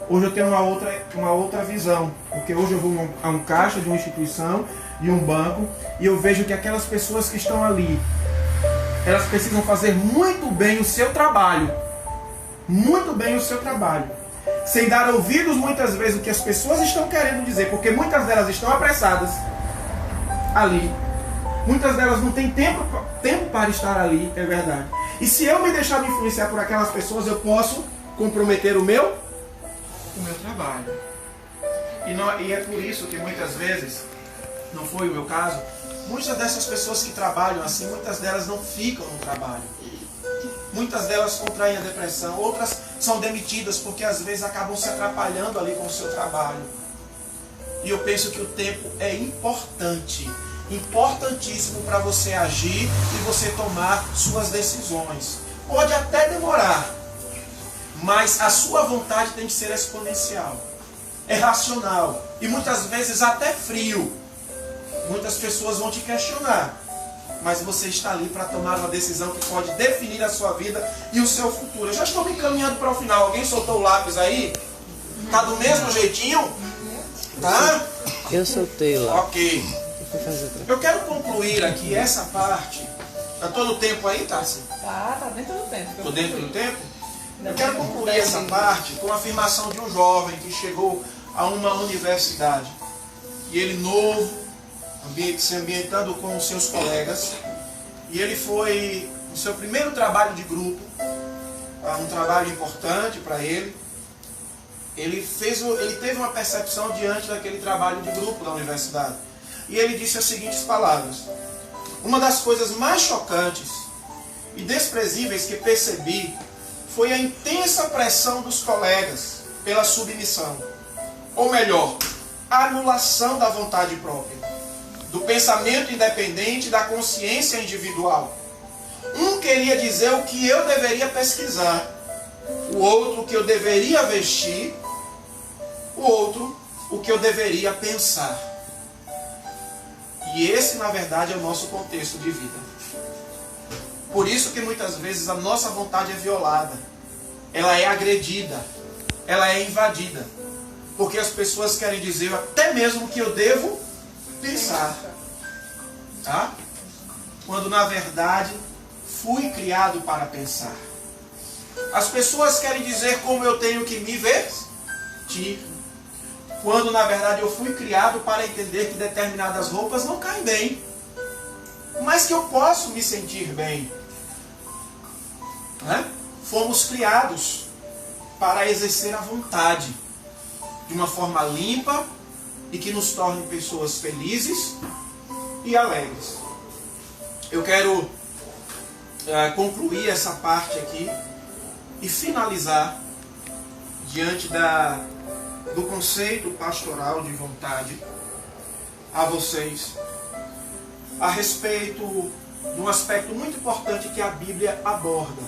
[SPEAKER 4] Hoje eu tenho uma outra visão, porque hoje eu vou a um caixa de uma instituição, de um banco, e eu vejo que aquelas pessoas que estão ali, elas precisam fazer muito bem o seu trabalho. Muito bem o seu trabalho. Sem dar ouvidos muitas vezes o que as pessoas estão querendo dizer, porque muitas delas estão apressadas ali. Muitas delas não têm tempo para estar ali, é verdade. E se eu me deixar me influenciar por aquelas pessoas, eu posso comprometer o meu trabalho. E é por isso que muitas vezes, não foi o meu caso, muitas dessas pessoas que trabalham assim, muitas delas não ficam no trabalho. Muitas delas contraem a depressão, outras são demitidas porque às vezes acabam se atrapalhando ali com o seu trabalho. E eu penso que o tempo é importante, importantíssimo para você agir e você tomar suas decisões. Pode até demorar, mas a sua vontade tem que ser exponencial. É racional e muitas vezes até frio. Muitas pessoas vão te questionar, mas você está ali para tomar uma decisão que pode definir a sua vida e o seu futuro. Eu já estou me encaminhando para o final. Alguém soltou o lápis aí? Tá do mesmo jeitinho? Tá?
[SPEAKER 2] Eu soltei lá.
[SPEAKER 4] Ok. Eu quero concluir aqui essa parte. Está todo o tempo aí, Tassi?
[SPEAKER 1] Tá dentro do tempo.
[SPEAKER 4] Estou dentro do tempo? Eu quero concluir essa parte com a afirmação de um jovem que chegou a uma universidade. E ele novo, se ambientando com os seus colegas. E ele foi no seu primeiro trabalho de grupo, um trabalho importante para ele. Ele teve uma percepção diante daquele trabalho de grupo da universidade. E ele disse as seguintes palavras: uma das coisas mais chocantes e desprezíveis que percebi foi a intensa pressão dos colegas pela submissão. Ou melhor, a anulação da vontade própria, do pensamento independente e da consciência individual. Um queria dizer o que eu deveria pesquisar, o outro o que eu deveria vestir, o outro o que eu deveria pensar. E esse, na verdade, é o nosso contexto de vida. Por isso que muitas vezes a nossa vontade é violada, ela é agredida, ela é invadida. Porque as pessoas querem dizer até mesmo o que eu devo pensar. Tá? Quando na verdade fui criado para pensar. As pessoas querem dizer como eu tenho que me vestir. Quando na verdade eu fui criado para entender que determinadas roupas não caem bem, mas que eu posso me sentir bem. Né? Fomos criados para exercer a vontade de uma forma limpa e que nos torne pessoas felizes e alegres. Eu quero concluir essa parte aqui e finalizar diante do conceito pastoral de vontade a vocês a respeito de um aspecto muito importante que a Bíblia aborda,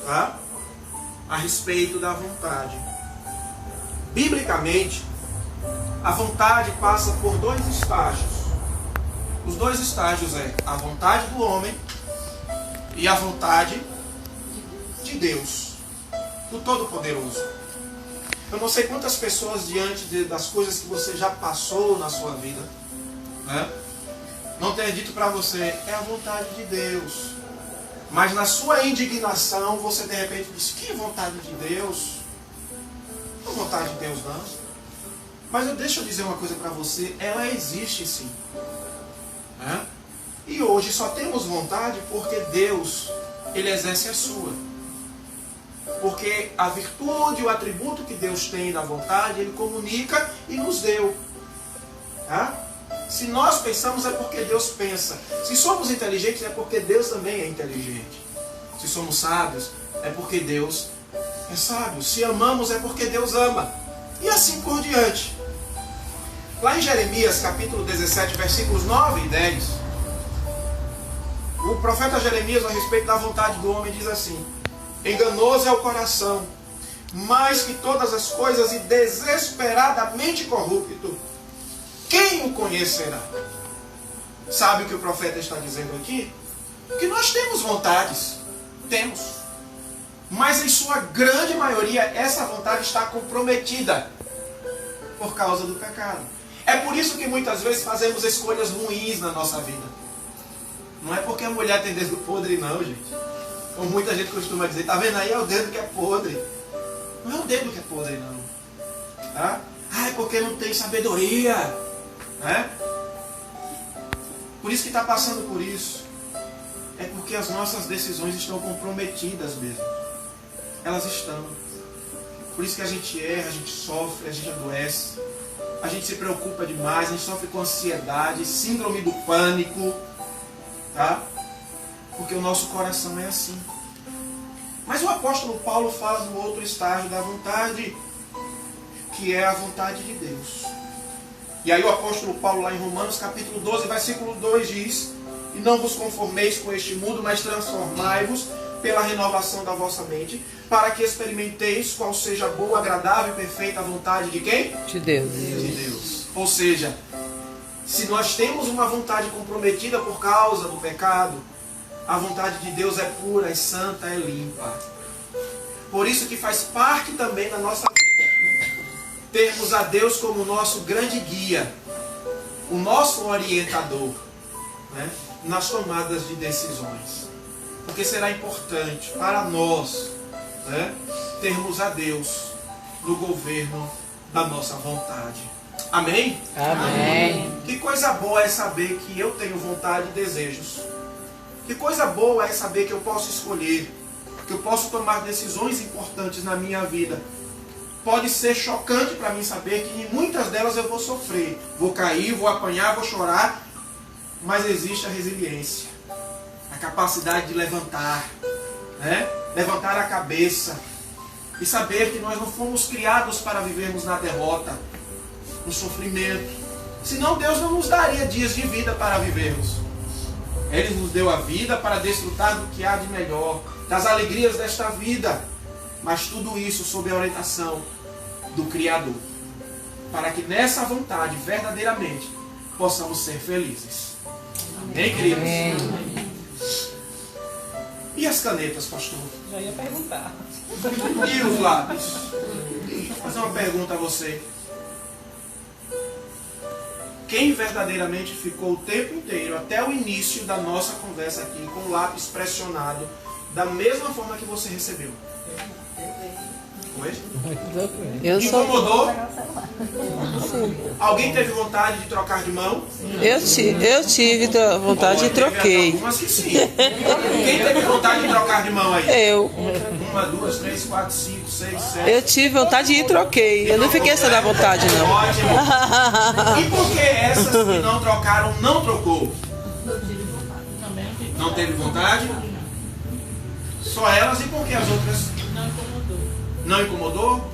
[SPEAKER 4] tá? A respeito da vontade. Biblicamente, a vontade passa por dois estágios. Os dois estágios é a vontade do homem e a vontade de Deus, do Todo-Poderoso. Eu não sei quantas pessoas diante das coisas que você já passou na sua vida, né, não tenha dito para você, é a vontade de Deus. Mas na sua indignação, você de repente diz, que vontade de Deus? Não é vontade de Deus não. Mas deixa eu dizer uma coisa para você, ela existe sim. Né? E hoje só temos vontade porque Deus, Ele exerce a sua. Porque a virtude, o atributo que Deus tem da vontade, Ele comunica e nos deu. Tá? Se nós pensamos é porque Deus pensa. Se somos inteligentes é porque Deus também é inteligente. Se somos sábios é porque Deus é sábio. Se amamos é porque Deus ama. E assim por diante. Lá em Jeremias capítulo 17, versículos 9 e 10, o profeta Jeremias, a respeito da vontade do homem, diz assim: enganoso é o coração, mais que todas as coisas, e desesperadamente corrupto, quem o conhecerá? Sabe o que o profeta está dizendo aqui? Que nós temos vontades, temos, mas em sua grande maioria essa vontade está comprometida por causa do pecado. É por isso que muitas vezes fazemos escolhas ruins na nossa vida. Não é porque a mulher tem dedo podre não, gente. Como muita gente costuma dizer, tá vendo aí, é o dedo que é podre. Não é o dedo que é podre não. Tá? Ah, é porque não tem sabedoria. Né? Por isso que está passando por isso. É porque as nossas decisões estão comprometidas mesmo. Elas estão. Por isso que a gente erra, a gente sofre, a gente adoece. A gente se preocupa demais, a gente sofre com ansiedade, síndrome do pânico. Tá? Porque o nosso coração é assim. Mas o apóstolo Paulo fala do outro estágio da vontade, que é a vontade de Deus. E aí o apóstolo Paulo lá em Romanos capítulo 12, versículo 2 diz: e não vos conformeis com este mundo, mas transformai-vos pela renovação da vossa mente, para que experimenteis qual seja a boa, agradável e perfeita vontade de quem?
[SPEAKER 2] De Deus.
[SPEAKER 4] De Deus. Ou seja, se nós temos uma vontade comprometida por causa do pecado, a vontade de Deus é pura, é santa, é limpa. Por isso que faz parte também da nossa vida termos a Deus como nosso grande guia, o nosso orientador, né, nas tomadas de decisões. Porque será importante para nós, né, termos a Deus no governo da nossa vontade. Amém?
[SPEAKER 2] Amém.
[SPEAKER 4] Que coisa boa é saber que eu tenho vontade e desejos. Que coisa boa é saber que eu posso escolher, que eu posso tomar decisões importantes na minha vida. Pode ser chocante para mim saber que em muitas delas eu vou sofrer, vou cair, vou apanhar, vou chorar, mas existe a resiliência, a capacidade de levantar, né? Levantar a cabeça e saber que nós não fomos criados para vivermos na derrota, no sofrimento. Senão Deus não nos daria dias de vida para vivermos. Ele nos deu a vida para desfrutar do que há de melhor, das alegrias desta vida, mas tudo isso sob a orientação do Criador, para que nessa vontade verdadeiramente possamos ser felizes. Amém, queridos?
[SPEAKER 2] Amém.
[SPEAKER 4] E as canetas, pastor?
[SPEAKER 1] Já ia perguntar.
[SPEAKER 4] E os lápis? Vou fazer uma pergunta a você. Quem verdadeiramente ficou o tempo inteiro, até o início da nossa conversa aqui, com o lápis pressionado, da mesma forma que você recebeu? Foi?
[SPEAKER 2] Eu sou.
[SPEAKER 4] Incomodou? Alguém teve vontade de trocar de mão?
[SPEAKER 2] Eu tive vontade e troquei.
[SPEAKER 4] Algumas que sim. Quem teve vontade de trocar de mão aí?
[SPEAKER 2] Eu.
[SPEAKER 4] 1, 2, 3, 4, 5, 6, 7.
[SPEAKER 2] Eu tive vontade e troquei. Eu não fiquei sem dar vontade, não.
[SPEAKER 4] Ótimo. E por que essas que não trocaram, não trocou? Não teve vontade? Só elas, e por que as outras? Não incomodou?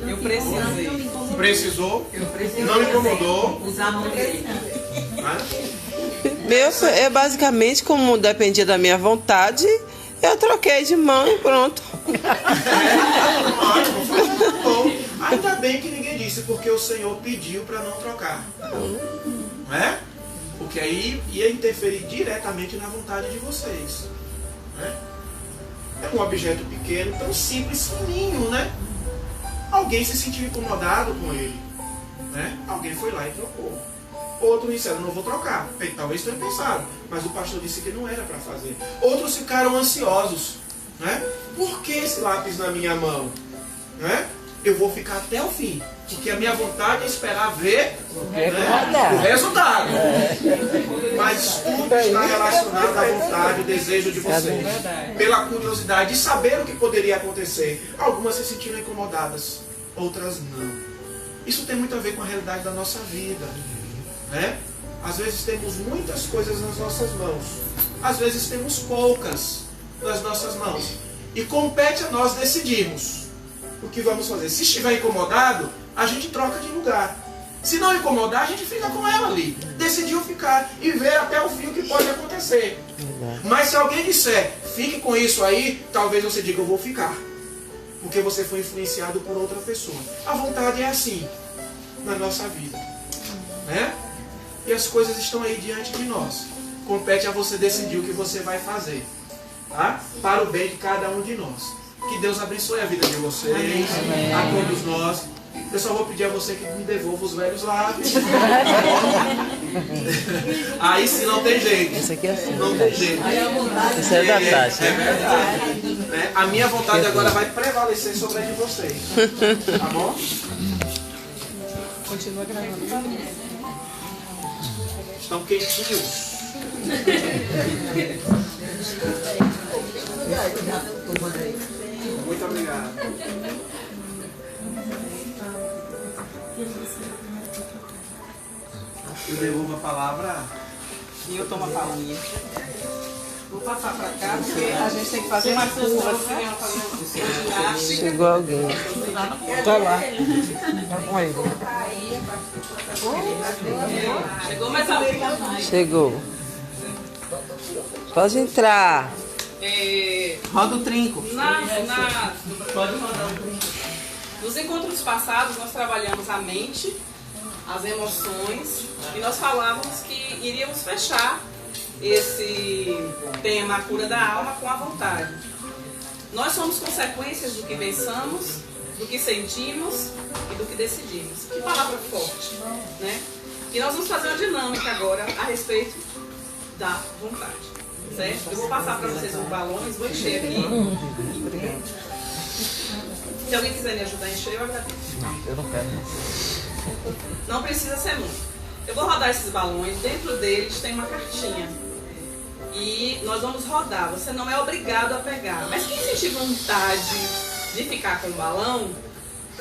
[SPEAKER 1] Eu precisei.
[SPEAKER 4] Precisou? Não incomodou?
[SPEAKER 2] Eu basicamente, como dependia da minha vontade, eu troquei de mão e pronto.
[SPEAKER 4] Ótimo, foi muito bom. Ainda bem que ninguém disse, porque o Senhor pediu para não trocar. Não é? Porque aí ia interferir diretamente na vontade de vocês. Não é? É um objeto pequeno, tão simples, fininho, né? Alguém se sentiu incomodado com ele, né? Alguém foi lá e trocou. Outros disseram, não vou trocar. Talvez tenham pensado, mas o pastor disse que não era para fazer. Outros ficaram ansiosos, né? Por que esse lápis na minha mão? Né? Eu vou ficar até o fim, porque a minha vontade é esperar ver, né, o resultado. Mas tudo está relacionado à vontade, o desejo de vocês. Pela curiosidade de saber o que poderia acontecer. Algumas se sentiram incomodadas, outras não. Isso tem muito a ver com a realidade da nossa vida, né? Às vezes temos muitas coisas nas nossas mãos, às vezes temos poucas nas nossas mãos, e compete a nós decidirmos o que vamos fazer. Se estiver incomodado, a gente troca de lugar. Se não incomodar, a gente fica com ela ali. Decidiu ficar e ver até o fim o que pode acontecer. Mas se alguém disser, fique com isso aí, talvez você diga, eu vou ficar. Porque você foi influenciado por outra pessoa. A vontade é assim na nossa vida, né? E as coisas estão aí diante de nós. Compete a você decidir o que você vai fazer, tá? Para o bem de cada um de nós. Que Deus abençoe a vida de vocês, amém, a todos nós. Eu só vou pedir a você que me devolva os velhos lápis. Aí sim não tem jeito.
[SPEAKER 2] Esse aqui é assim.
[SPEAKER 4] Não tem jeito.
[SPEAKER 2] Esse é da Tati.
[SPEAKER 4] É verdade. Né? A minha vontade agora vai prevalecer sobre a de vocês. Tá bom?
[SPEAKER 1] Continua gravando.
[SPEAKER 4] Estão quentinhos. Muito obrigado. Eu devolvo a palavra.
[SPEAKER 1] E eu tomo a palminha. Vou passar pra cá, porque a gente tem que fazer uma curva assim.
[SPEAKER 2] Chegou alguém.
[SPEAKER 5] Tá lá. Tá com ele.
[SPEAKER 1] Chegou mais alguém.
[SPEAKER 2] Chegou. Pode entrar.
[SPEAKER 5] Roda o trinco.
[SPEAKER 1] Pode rodar o trinco. Nos encontros passados, nós trabalhamos a mente, as emoções, e nós falávamos que iríamos fechar esse tema, a cura da alma, com a vontade. Nós somos consequências do que pensamos, do que sentimos e do que decidimos. Que palavra forte, né? E nós vamos fazer uma dinâmica agora a respeito da vontade, certo? Eu vou passar para vocês os balões, vou encher aqui. Se alguém quiser me ajudar a encher, eu agradeço.
[SPEAKER 5] Eu não quero.
[SPEAKER 1] Não precisa ser muito. Eu vou rodar esses balões, dentro deles tem uma cartinha. E nós vamos rodar. Você não é obrigado a pegar. Mas quem sentir vontade de ficar com o balão,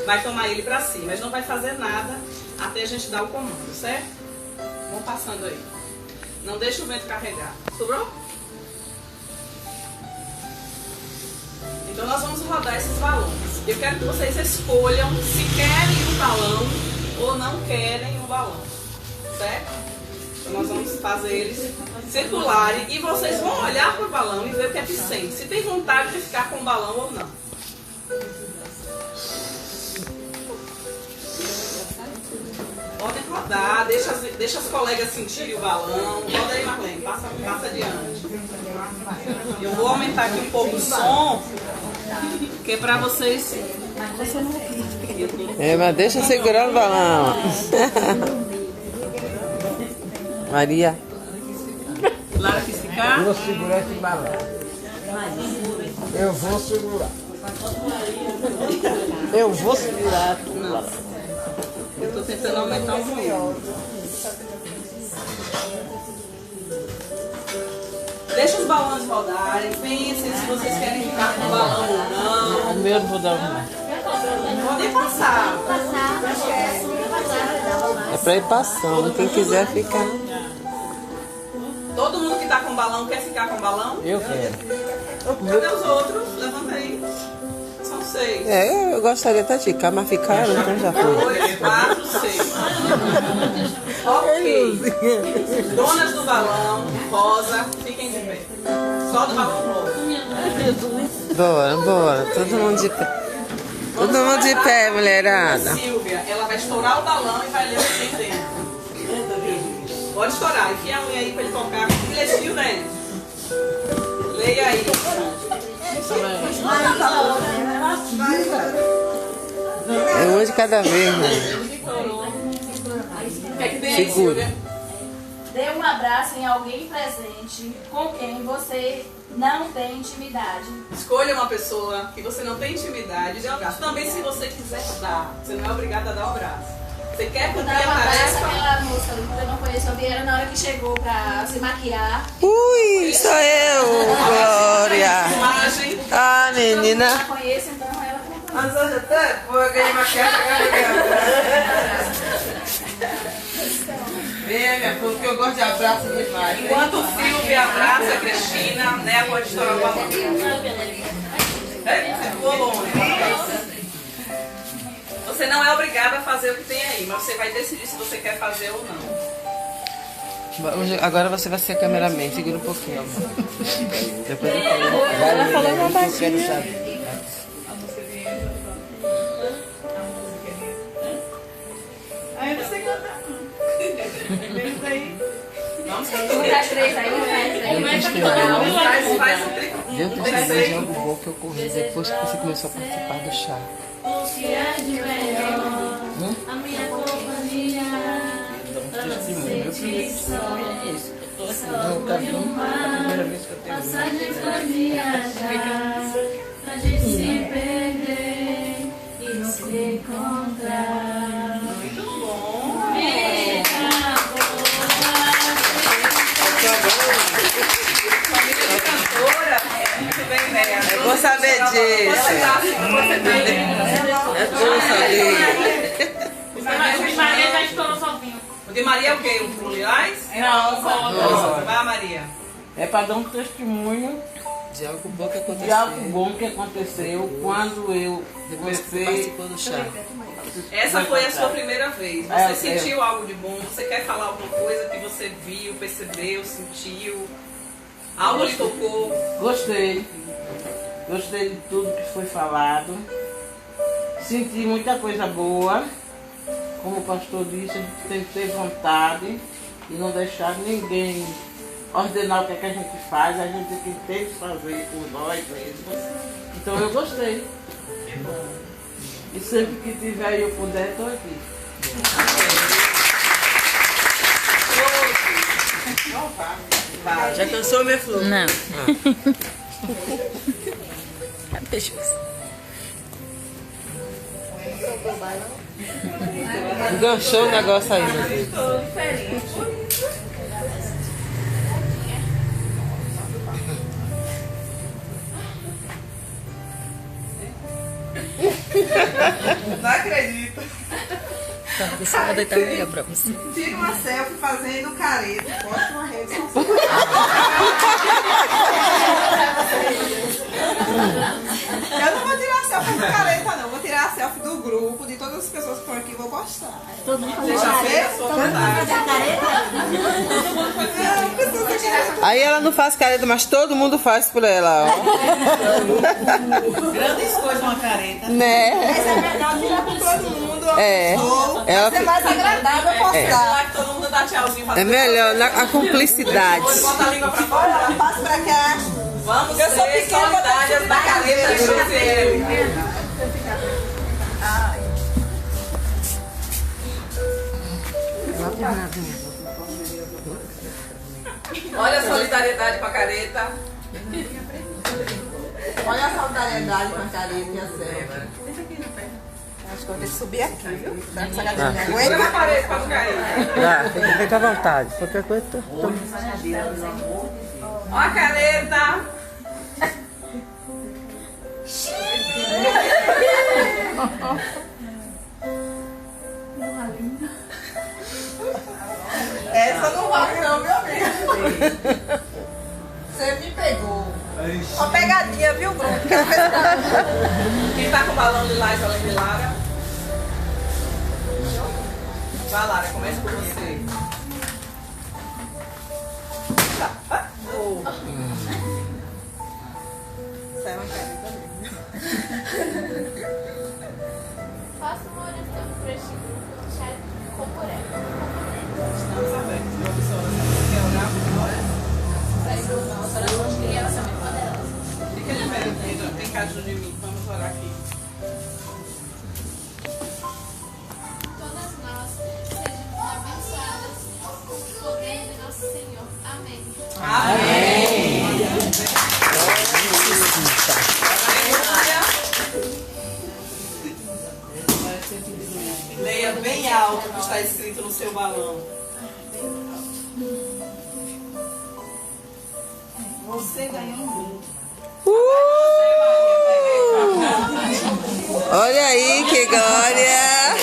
[SPEAKER 1] vai tomar ele pra si. Mas não vai fazer nada até a gente dar o comando, certo? Vão passando aí. Não deixe o vento carregar. Sobrou? Então nós vamos rodar esses balões. Eu quero que vocês escolham se querem um balão ou não querem um balão. Certo? Então nós vamos fazer eles circularem e vocês vão olhar para o balão e ver o que é que sente. Se tem vontade de ficar com o balão ou não. Podem rodar, deixa as colegas sentirem o balão. Roda aí, Marlene, passa adiante. Eu vou aumentar aqui um pouco o som, que é para vocês.
[SPEAKER 2] Mas deixa segurar o balão. Maria.
[SPEAKER 1] Lara quis ficar?
[SPEAKER 5] Eu vou segurar esse balão. Eu vou segurar. Eu vou segurar.
[SPEAKER 1] Não. Eu estou tentando aumentar o som. Deixa os balões rodarem. Pensem se vocês querem ficar com o balão ou não.
[SPEAKER 5] O meu não vou dar um.
[SPEAKER 1] Podem passar.
[SPEAKER 2] É pra ir passando. Quem quiser ficar.
[SPEAKER 1] Todo mundo que está com balão quer ficar com balão?
[SPEAKER 5] Eu quero.
[SPEAKER 1] Cadê os outros? Levanta aí. São 6.
[SPEAKER 2] Eu gostaria até de ficar, mas ficaram, então já foi.
[SPEAKER 1] 2, 4, 6. Ok. Donas do balão, rosa, fiquem de pé. Só do balão rosa.
[SPEAKER 2] Bora. Todo mundo de pé. Todo mundo de pé, mulherada.
[SPEAKER 1] Silvia, ela vai estourar o balão e vai ler o que tem dentro. Pode estourar. Enfia a unha aí pra ele tocar. O que lestiu dentro? Leia aí.
[SPEAKER 2] É uma de cada vez, né?
[SPEAKER 1] O que é que tem aí,
[SPEAKER 2] Segura.
[SPEAKER 1] Silvia?
[SPEAKER 6] Dê um abraço em alguém presente com quem você não tem intimidade.
[SPEAKER 1] Escolha uma pessoa que você não tem intimidade e dê um abraço. Também se você quiser dar. Você não é obrigado a dar um abraço. Você quer
[SPEAKER 6] Vou
[SPEAKER 1] cumprir
[SPEAKER 6] dar
[SPEAKER 1] a
[SPEAKER 6] um abraço
[SPEAKER 1] tarefa?
[SPEAKER 6] àquela moça ali que eu não conheço. Eu vi ela na hora que chegou pra se maquiar.
[SPEAKER 2] Ui, sou eu, Glória.
[SPEAKER 1] Imagem.
[SPEAKER 2] Ah,
[SPEAKER 6] Eu
[SPEAKER 2] menina.
[SPEAKER 6] não conheço, então ela não conhece.
[SPEAKER 1] Mas hoje até vou ganhar maquiagem.
[SPEAKER 5] Vem, minha filha, que eu gosto de abraço demais.
[SPEAKER 1] Enquanto o Silvia abraça a Cristina, né, pode estourar o balão. Você ficou longe. Você não é obrigada a fazer o que tem aí, mas você vai decidir se você quer fazer ou não.
[SPEAKER 2] Agora você vai ser cameraman, segura um pouquinho. Depois eu falo.
[SPEAKER 5] Ela falou uma baixinha.
[SPEAKER 1] Aí você canta. Vamos
[SPEAKER 6] Vou
[SPEAKER 1] cantar.
[SPEAKER 6] botar as três aí,
[SPEAKER 1] Faz o trico.
[SPEAKER 2] Deu pra te beijar o bom que eu corri depois que você começou a participar do chá.
[SPEAKER 6] O que é de melhor, a minha companhia, pra você que só passagem pra viajar, pra gente se perder e se encontrar.
[SPEAKER 1] Muito bom. Família de cantora. Muito bem, né?
[SPEAKER 2] É bom saber disso. É bom saber.
[SPEAKER 7] O de Maria já estourou sozinho.
[SPEAKER 1] O de Maria é o quê? O Lilás?
[SPEAKER 7] Não, só.
[SPEAKER 1] Vai, Maria.
[SPEAKER 8] É para dar um testemunho
[SPEAKER 2] De algo bom que aconteceu.
[SPEAKER 8] de algo bom que aconteceu quando eu
[SPEAKER 2] Depois que
[SPEAKER 8] comecei.
[SPEAKER 2] participou do chá.
[SPEAKER 1] Essa foi a sua primeira vez. Você
[SPEAKER 8] É,
[SPEAKER 1] sentiu algo de bom? Você quer falar alguma coisa que você viu, percebeu, sentiu? Algo lhe tocou?
[SPEAKER 8] Gostei. Gostei de tudo que foi falado. Senti muita coisa boa. Como o pastor disse, a gente tem que ter vontade e não deixar ninguém ordenar o que, é que a gente faz. A gente tem que fazer por nós mesmos. Então eu gostei. E sempre que tiver e eu puder, estou aqui.
[SPEAKER 2] Já cansou, minha flor?
[SPEAKER 5] Não.
[SPEAKER 2] Enganchou o negócio aí, meu Deus.
[SPEAKER 1] Não acredito.
[SPEAKER 5] Você vai deitar melhor pra você.
[SPEAKER 1] Tira uma selfie fazendo careta e posta uma rede social. Eu não vou tirar a selfie do careta, não. Vou tirar a selfie do grupo, de todas as pessoas que estão aqui, vou postar.
[SPEAKER 6] Todo mundo faz
[SPEAKER 1] Deixa eu ver a sua vontade.
[SPEAKER 2] Aí ela não faz careta, mas todo mundo faz por ela, ó.
[SPEAKER 1] Grandes coisas uma careta.
[SPEAKER 2] Né?
[SPEAKER 1] Mas é melhor tirar com todo mundo.
[SPEAKER 2] É. Ela
[SPEAKER 1] Vai ser mais agradável postar. Lá que todo mundo dá tchauzinho.
[SPEAKER 2] é melhor a cumplicidade.
[SPEAKER 1] Bota a língua pra fora. Passa pra cá. Vamos ser solidárias da careta de Gisele. Olha a solidariedade com a careta. Olha a solidariedade com a careta e a selva. Acho que eu vou ter que subir aqui, viu? Será que essa cadeira me aguenta? Eu apareço pra não cair.
[SPEAKER 2] Fica à vontade. Qualquer coisa.
[SPEAKER 1] Ó a careta. Essa não vai não, meu amigo. Você me pegou. Uma pegadinha, viu, Bruno? Quem tá com o balão de Lais além de Lara? Vai, Lara, começa por você. Tá. Oh. Sai uma careta mesmo.
[SPEAKER 6] Faça uma oração para este chat corporal.
[SPEAKER 1] Estamos abertos. Uma pessoa quer orar por nós?
[SPEAKER 6] Nossa oração de criança é muito poderosa.
[SPEAKER 1] Fica de pé, tem caju de mim. Vamos orar aqui.
[SPEAKER 6] Todas nós sejamos abençoadas com o poder de nosso Senhor. Amém.
[SPEAKER 1] Amém. Leia bem alto o que está escrito no seu balão. Você ganhou um brinde.
[SPEAKER 2] Olha aí, que glória!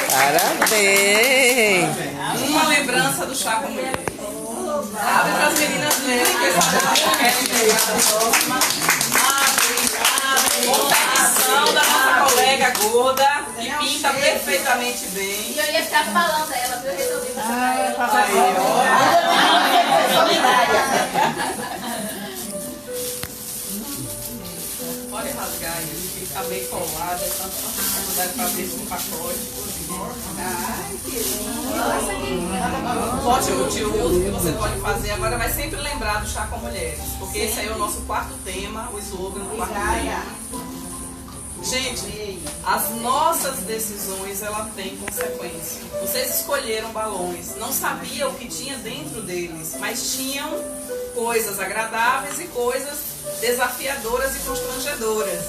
[SPEAKER 2] Parabéns!
[SPEAKER 1] Uma lembrança do chá com mulher. Abre para as meninas lerem, que eles querem pegar a próxima. Confecção da nossa colega gorda, que pinta perfeitamente bem.
[SPEAKER 6] E eu ia ficar falando dela, porque eu resolvi mostrar pra ela.
[SPEAKER 1] Aí, pode rasgar ele, fica bem colado, é tanto dificuldade para abrir esse pacote. Ai, que lindo! Pote multiuso que você pode fazer agora, vai sempre lembrar do chá com mulheres, porque esse aí é o nosso quarto tema, o slogan do quarto tema. Gente, as nossas decisões, ela tem consequência. Vocês escolheram balões, não sabiam o que tinha dentro deles, mas tinham coisas agradáveis e coisas desafiadoras e constrangedoras.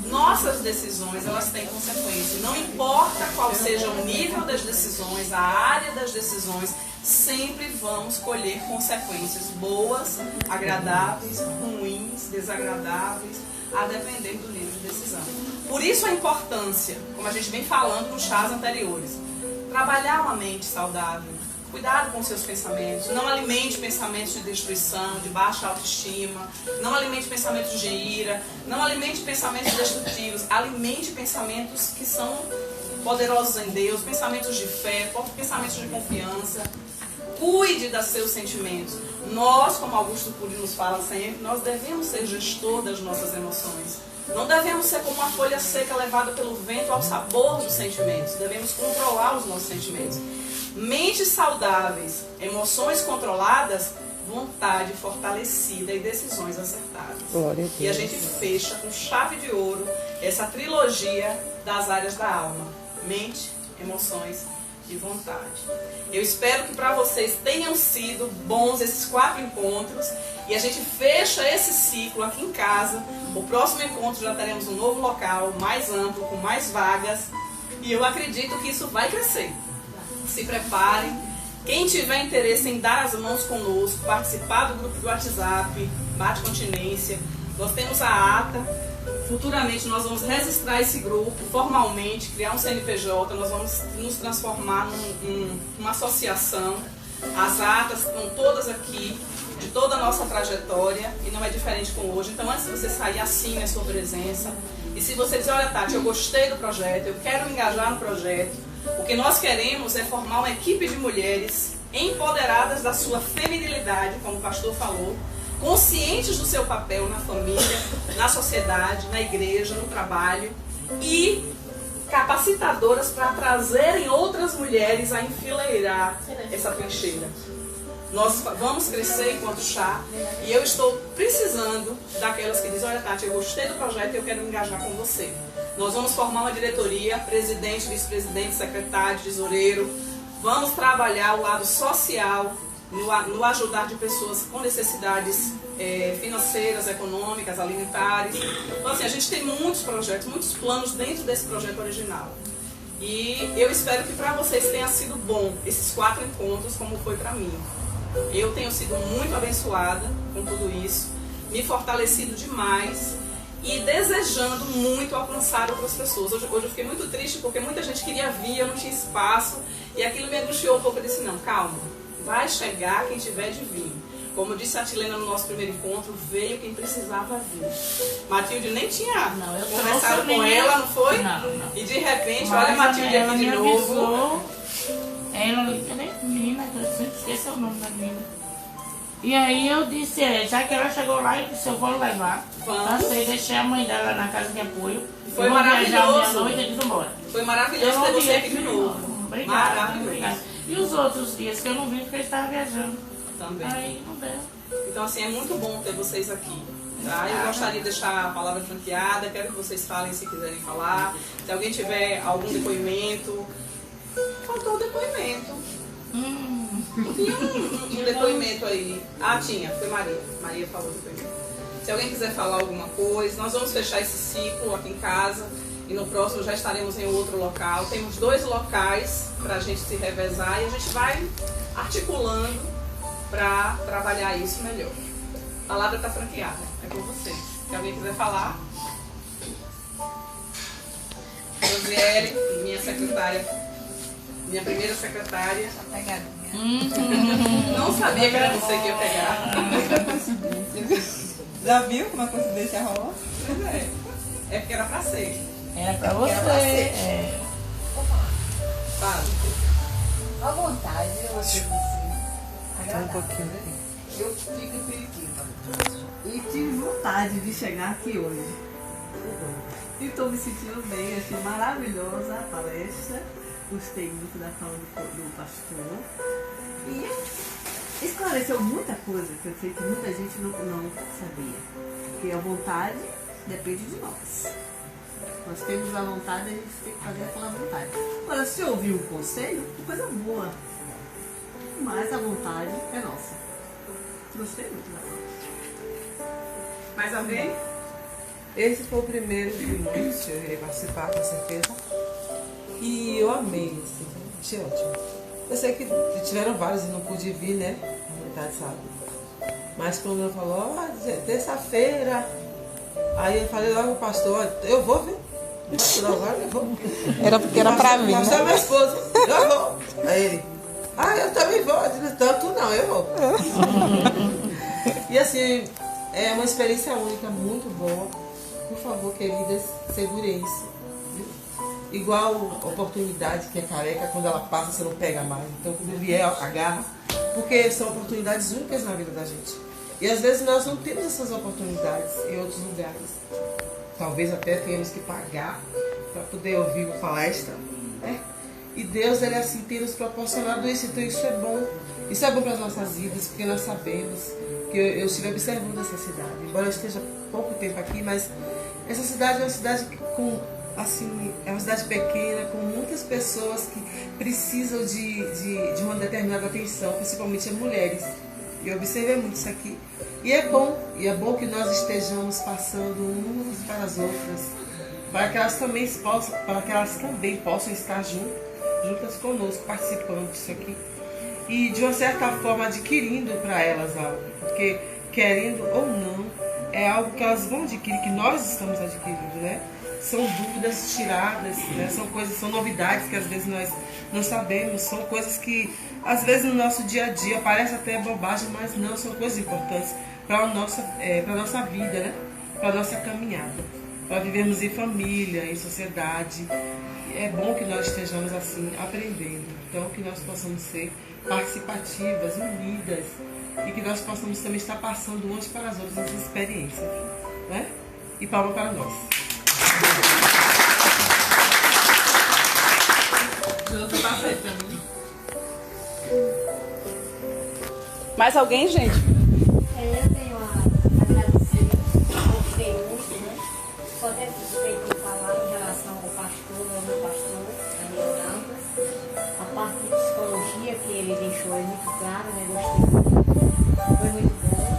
[SPEAKER 1] Nossas decisões, elas têm consequência. Não importa qual seja o nível das decisões, a área das decisões, sempre vamos colher consequências boas, agradáveis, ruins, desagradáveis, a depender do nível de decisão. Por isso a importância, como a gente vem falando nos chás anteriores, trabalhar uma mente saudável, Cuidado com seus pensamentos. Não alimente pensamentos de destruição, de baixa autoestima. Não alimente pensamentos de ira. Não alimente pensamentos destrutivos. Alimente pensamentos que são poderosos em Deus. Pensamentos de fé, pensamentos de confiança. Cuide dos seus sentimentos. Nós, como Augusto Cury nos fala sempre, nós devemos ser gestor das nossas emoções. Não devemos ser como uma folha seca levada pelo vento ao sabor dos sentimentos. Devemos controlar os nossos sentimentos. Mentes saudáveis, emoções controladas, vontade fortalecida e decisões acertadas.
[SPEAKER 2] Glória a Deus.
[SPEAKER 1] E a gente fecha com chave de ouro essa trilogia das áreas da alma: mente, emoções e vontade. Eu espero que para vocês tenham sido bons esses 4 encontros e a gente fecha esse ciclo aqui em casa. O próximo encontro já teremos um novo local, mais amplo, com mais vagas, e eu acredito que isso vai crescer. Se preparem. Quem tiver interesse em dar as mãos conosco, participar do grupo do WhatsApp, Bate Continência, nós temos a ata. Futuramente nós vamos registrar esse grupo formalmente, criar um CNPJ, nós vamos nos transformar numa associação. As atas estão todas aqui, de toda a nossa trajetória, e não é diferente com hoje. Então, antes de você sair, assine a sua presença. E se você dizer, olha, Tati, eu gostei do projeto, eu quero me engajar no projeto, o que nós queremos é formar uma equipe de mulheres empoderadas da sua feminilidade, como o pastor falou, conscientes do seu papel na família, na sociedade, na igreja, no trabalho, e capacitadoras para trazerem outras mulheres a enfileirar essa trincheira. Nós vamos crescer enquanto chá, e eu estou precisando daquelas que dizem, olha, Tati, eu gostei do projeto e eu quero me engajar com você. Nós vamos formar uma diretoria, presidente, vice-presidente, secretário, tesoureiro. Vamos trabalhar o lado social, no ajudar de pessoas com necessidades financeiras, econômicas, alimentares. Então, assim, a gente tem muitos projetos, muitos planos dentro desse projeto original. E eu espero que para vocês tenha sido bom esses 4 encontros, como foi para mim. Eu tenho sido muito abençoada com tudo isso, me fortalecido demais e desejando muito alcançar outras pessoas. Hoje eu fiquei muito triste porque muita gente queria vir, eu não tinha espaço, e aquilo me angustiou um pouco. Eu disse, não, calma, vai chegar quem tiver de vir. Como disse a Tilena no nosso primeiro encontro, veio quem precisava vir. Matilde nem tinha conversado com ela, não foi?
[SPEAKER 7] Não.
[SPEAKER 1] E de repente, olha a Matilde aqui de novo.
[SPEAKER 7] Ela, menina, eu sempre esqueci o nome da menina. E aí eu disse, já que ela chegou lá, eu disse, eu vou levar. Passei, deixei a mãe dela na casa de apoio.
[SPEAKER 1] Foi maravilhoso.
[SPEAKER 7] Meia-noite e embora.
[SPEAKER 1] Foi maravilhoso ter você aqui de novo.
[SPEAKER 7] Obrigada. E os outros dias que eu não vim porque eu estava viajando.
[SPEAKER 1] Também.
[SPEAKER 7] Aí não deu.
[SPEAKER 1] Então, assim, é muito bom ter vocês aqui. Tá? Eu gostaria de deixar a palavra franqueada, quero que vocês falem se quiserem falar. Se alguém tiver algum depoimento. Faltou o depoimento. Tinha um depoimento aí. Ah, tinha, foi Maria. Maria falou o depoimento. Se alguém quiser falar alguma coisa, nós vamos fechar esse ciclo aqui em casa. E no próximo já estaremos em outro local. Temos 2 locais para a gente se revezar e a gente vai articulando para trabalhar isso melhor. A palavra está franqueada, é com vocês. Se alguém quiser falar. Rosiele, minha secretária, minha primeira secretária. Não sabia que era você que ia pegar.
[SPEAKER 5] Já viu como a coincidência rola?
[SPEAKER 1] Pois é. É porque era para ser.
[SPEAKER 7] Era pra você.
[SPEAKER 1] Fala.
[SPEAKER 9] À vontade, eu vou dizer agradável. Eu fico em Curitiba e tive vontade de chegar aqui hoje. E estou me sentindo bem, achei maravilhosa a palestra. Gostei muito da fala do pastor. E esclareceu muita coisa que eu sei que muita gente não sabia. Porque a vontade depende de nós. Nós temos a vontade, a gente tem que fazer pela vontade. Agora, se ouvir um conselho, é coisa boa. Mas a vontade é nossa. Gostei muito da vontade.
[SPEAKER 1] Mais alguém?
[SPEAKER 5] Esse foi o primeiro de muitos que eu irei participar, com certeza. E eu amei, assim, achei ótimo. Eu sei que tiveram vários e não pude vir, né? Na verdade, sabe? Mas quando ela falou, terça-feira, aí eu falei logo pro pastor, eu vou ver.
[SPEAKER 2] Era porque era pra mim,
[SPEAKER 5] pastor,
[SPEAKER 2] né?
[SPEAKER 5] minha esposa, eu vou. Aí ele, Ah, eu também vou. Tanto não, eu vou. E assim, é uma experiência única, muito boa. Por favor, queridas, segurem isso. Viu? Igual oportunidade que é careca, quando ela passa você não pega mais. Então quando vier, agarra. Porque são oportunidades únicas na vida da gente. E às vezes nós não temos essas oportunidades em outros lugares. Talvez até tenhamos que pagar para poder ouvir uma palestra, né? E Deus, Ele assim, tem nos proporcionado isso, então isso é bom. Isso é bom para as nossas vidas, porque nós sabemos que eu estive observando essa cidade. Embora eu esteja pouco tempo aqui, mas essa cidade é uma cidade com, assim, é uma cidade pequena, com muitas pessoas que precisam de uma determinada atenção, principalmente as mulheres. Eu observei muito isso aqui. E é bom que nós estejamos passando umas para as outras, para que elas também possam estar juntas conosco, participando disso aqui. E de uma certa forma adquirindo para elas algo, porque querendo ou não, é algo que elas vão adquirir, que nós estamos adquirindo, né? São dúvidas tiradas, né? São novidades que às vezes nós não sabemos, são coisas que às vezes no nosso dia a dia parece até bobagem, mas não, são coisas importantes para a nossa vida, né? Para a nossa caminhada, para vivermos em família, em sociedade. É bom que nós estejamos assim, aprendendo. Então, que nós possamos ser participativas, unidas, e que nós possamos também estar passando umas para as outras essas experiências, né? E palma para nós.
[SPEAKER 1] Mais alguém, gente?
[SPEAKER 6] Eu tenho a agradecer, gostei muito, né? Só deve ter que falar em relação ao pastor, ao meu pastor, Daniel Dantas. A parte de psicologia que ele deixou é muito clara, né? Gostei muito, foi muito bom.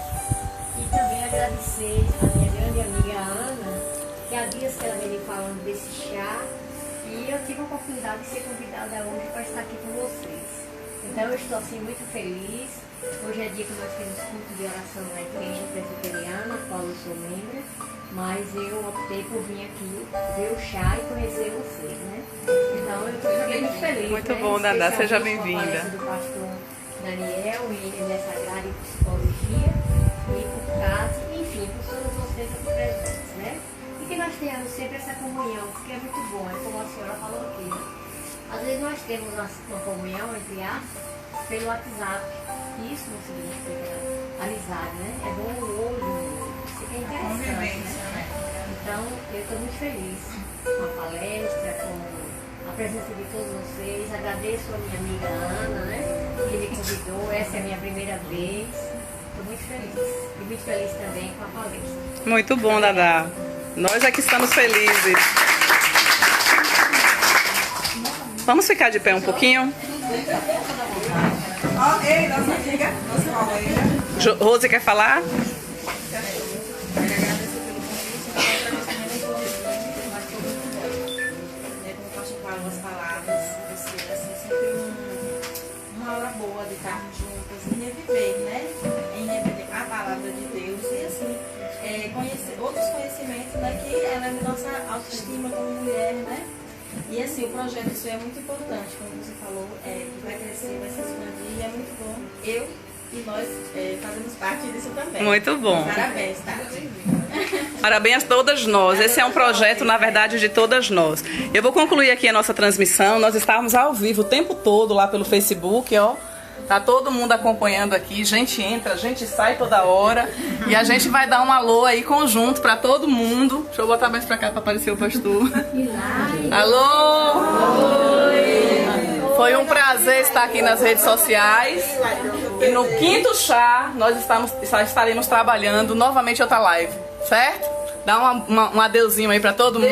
[SPEAKER 6] E também agradecer a minha grande amiga Ana, que há dias que ela veio falando desse chá, e eu tive a oportunidade de ser convidada hoje para estar aqui com vocês. Então eu estou assim muito feliz. Hoje é dia que nós temos culto de oração na igreja presbiteriana, a qual eu sou membro, mas eu optei por vir aqui ver o chá e conhecer vocês, né? Então eu fiquei muito feliz.
[SPEAKER 1] Muito
[SPEAKER 6] né?
[SPEAKER 1] bom, Dadá, seja bem-vinda.
[SPEAKER 6] Do pastor Daniel e nessa área de psicologia e por casa, enfim, por todos vocês aqui presentes, né? E que nós tenhamos sempre essa comunhão, porque é muito bom, é como a senhora falou aqui, né? Às vezes nós temos uma comunhão, entre aspas, pelo WhatsApp. Isso não significa amizade, né? É bom o olho, é interessante, né? Então, eu estou muito feliz com a palestra, com a presença de todos vocês. Agradeço a minha amiga Ana, né? Que me convidou, essa é a minha primeira vez. Estou muito feliz. E muito feliz também com a palestra.
[SPEAKER 1] Muito bom, Dadá. Nós é que estamos felizes. Vamos ficar de pé um pouquinho?
[SPEAKER 5] Ei, nossa amiga, nossa colega.
[SPEAKER 1] Rose quer falar?
[SPEAKER 10] Algumas palavras, assim, sempre uma hora boa de estarmos juntas, em reviver, né? Em reviver a palavra de Deus e assim, conhecer outros conhecimentos, né? Que eleva a nossa autoestima como mulher, né? E assim, o projeto isso é muito importante, como você falou, que vai crescer, vai se expandir e é muito bom. Eu e nós fazemos parte disso também.
[SPEAKER 1] Muito bom.
[SPEAKER 10] Parabéns, tá?
[SPEAKER 1] Parabéns a todas nós. Esse é um projeto, na verdade, de todas nós. Eu vou concluir aqui a nossa transmissão. Nós estávamos ao vivo o tempo todo lá pelo Facebook, ó. Tá todo mundo acompanhando aqui. Gente entra, gente sai toda hora. E a gente vai dar um alô aí conjunto para todo mundo. Deixa eu botar mais pra cá para aparecer o pastor. Alô! Oi. Foi um prazer estar aqui nas redes sociais. E no quinto chá nós estaremos trabalhando novamente outra live, certo? Dá um adeuzinho aí para todo mundo.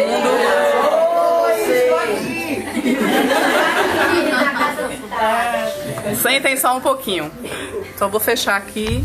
[SPEAKER 1] Sentem só um pouquinho. Só vou fechar aqui.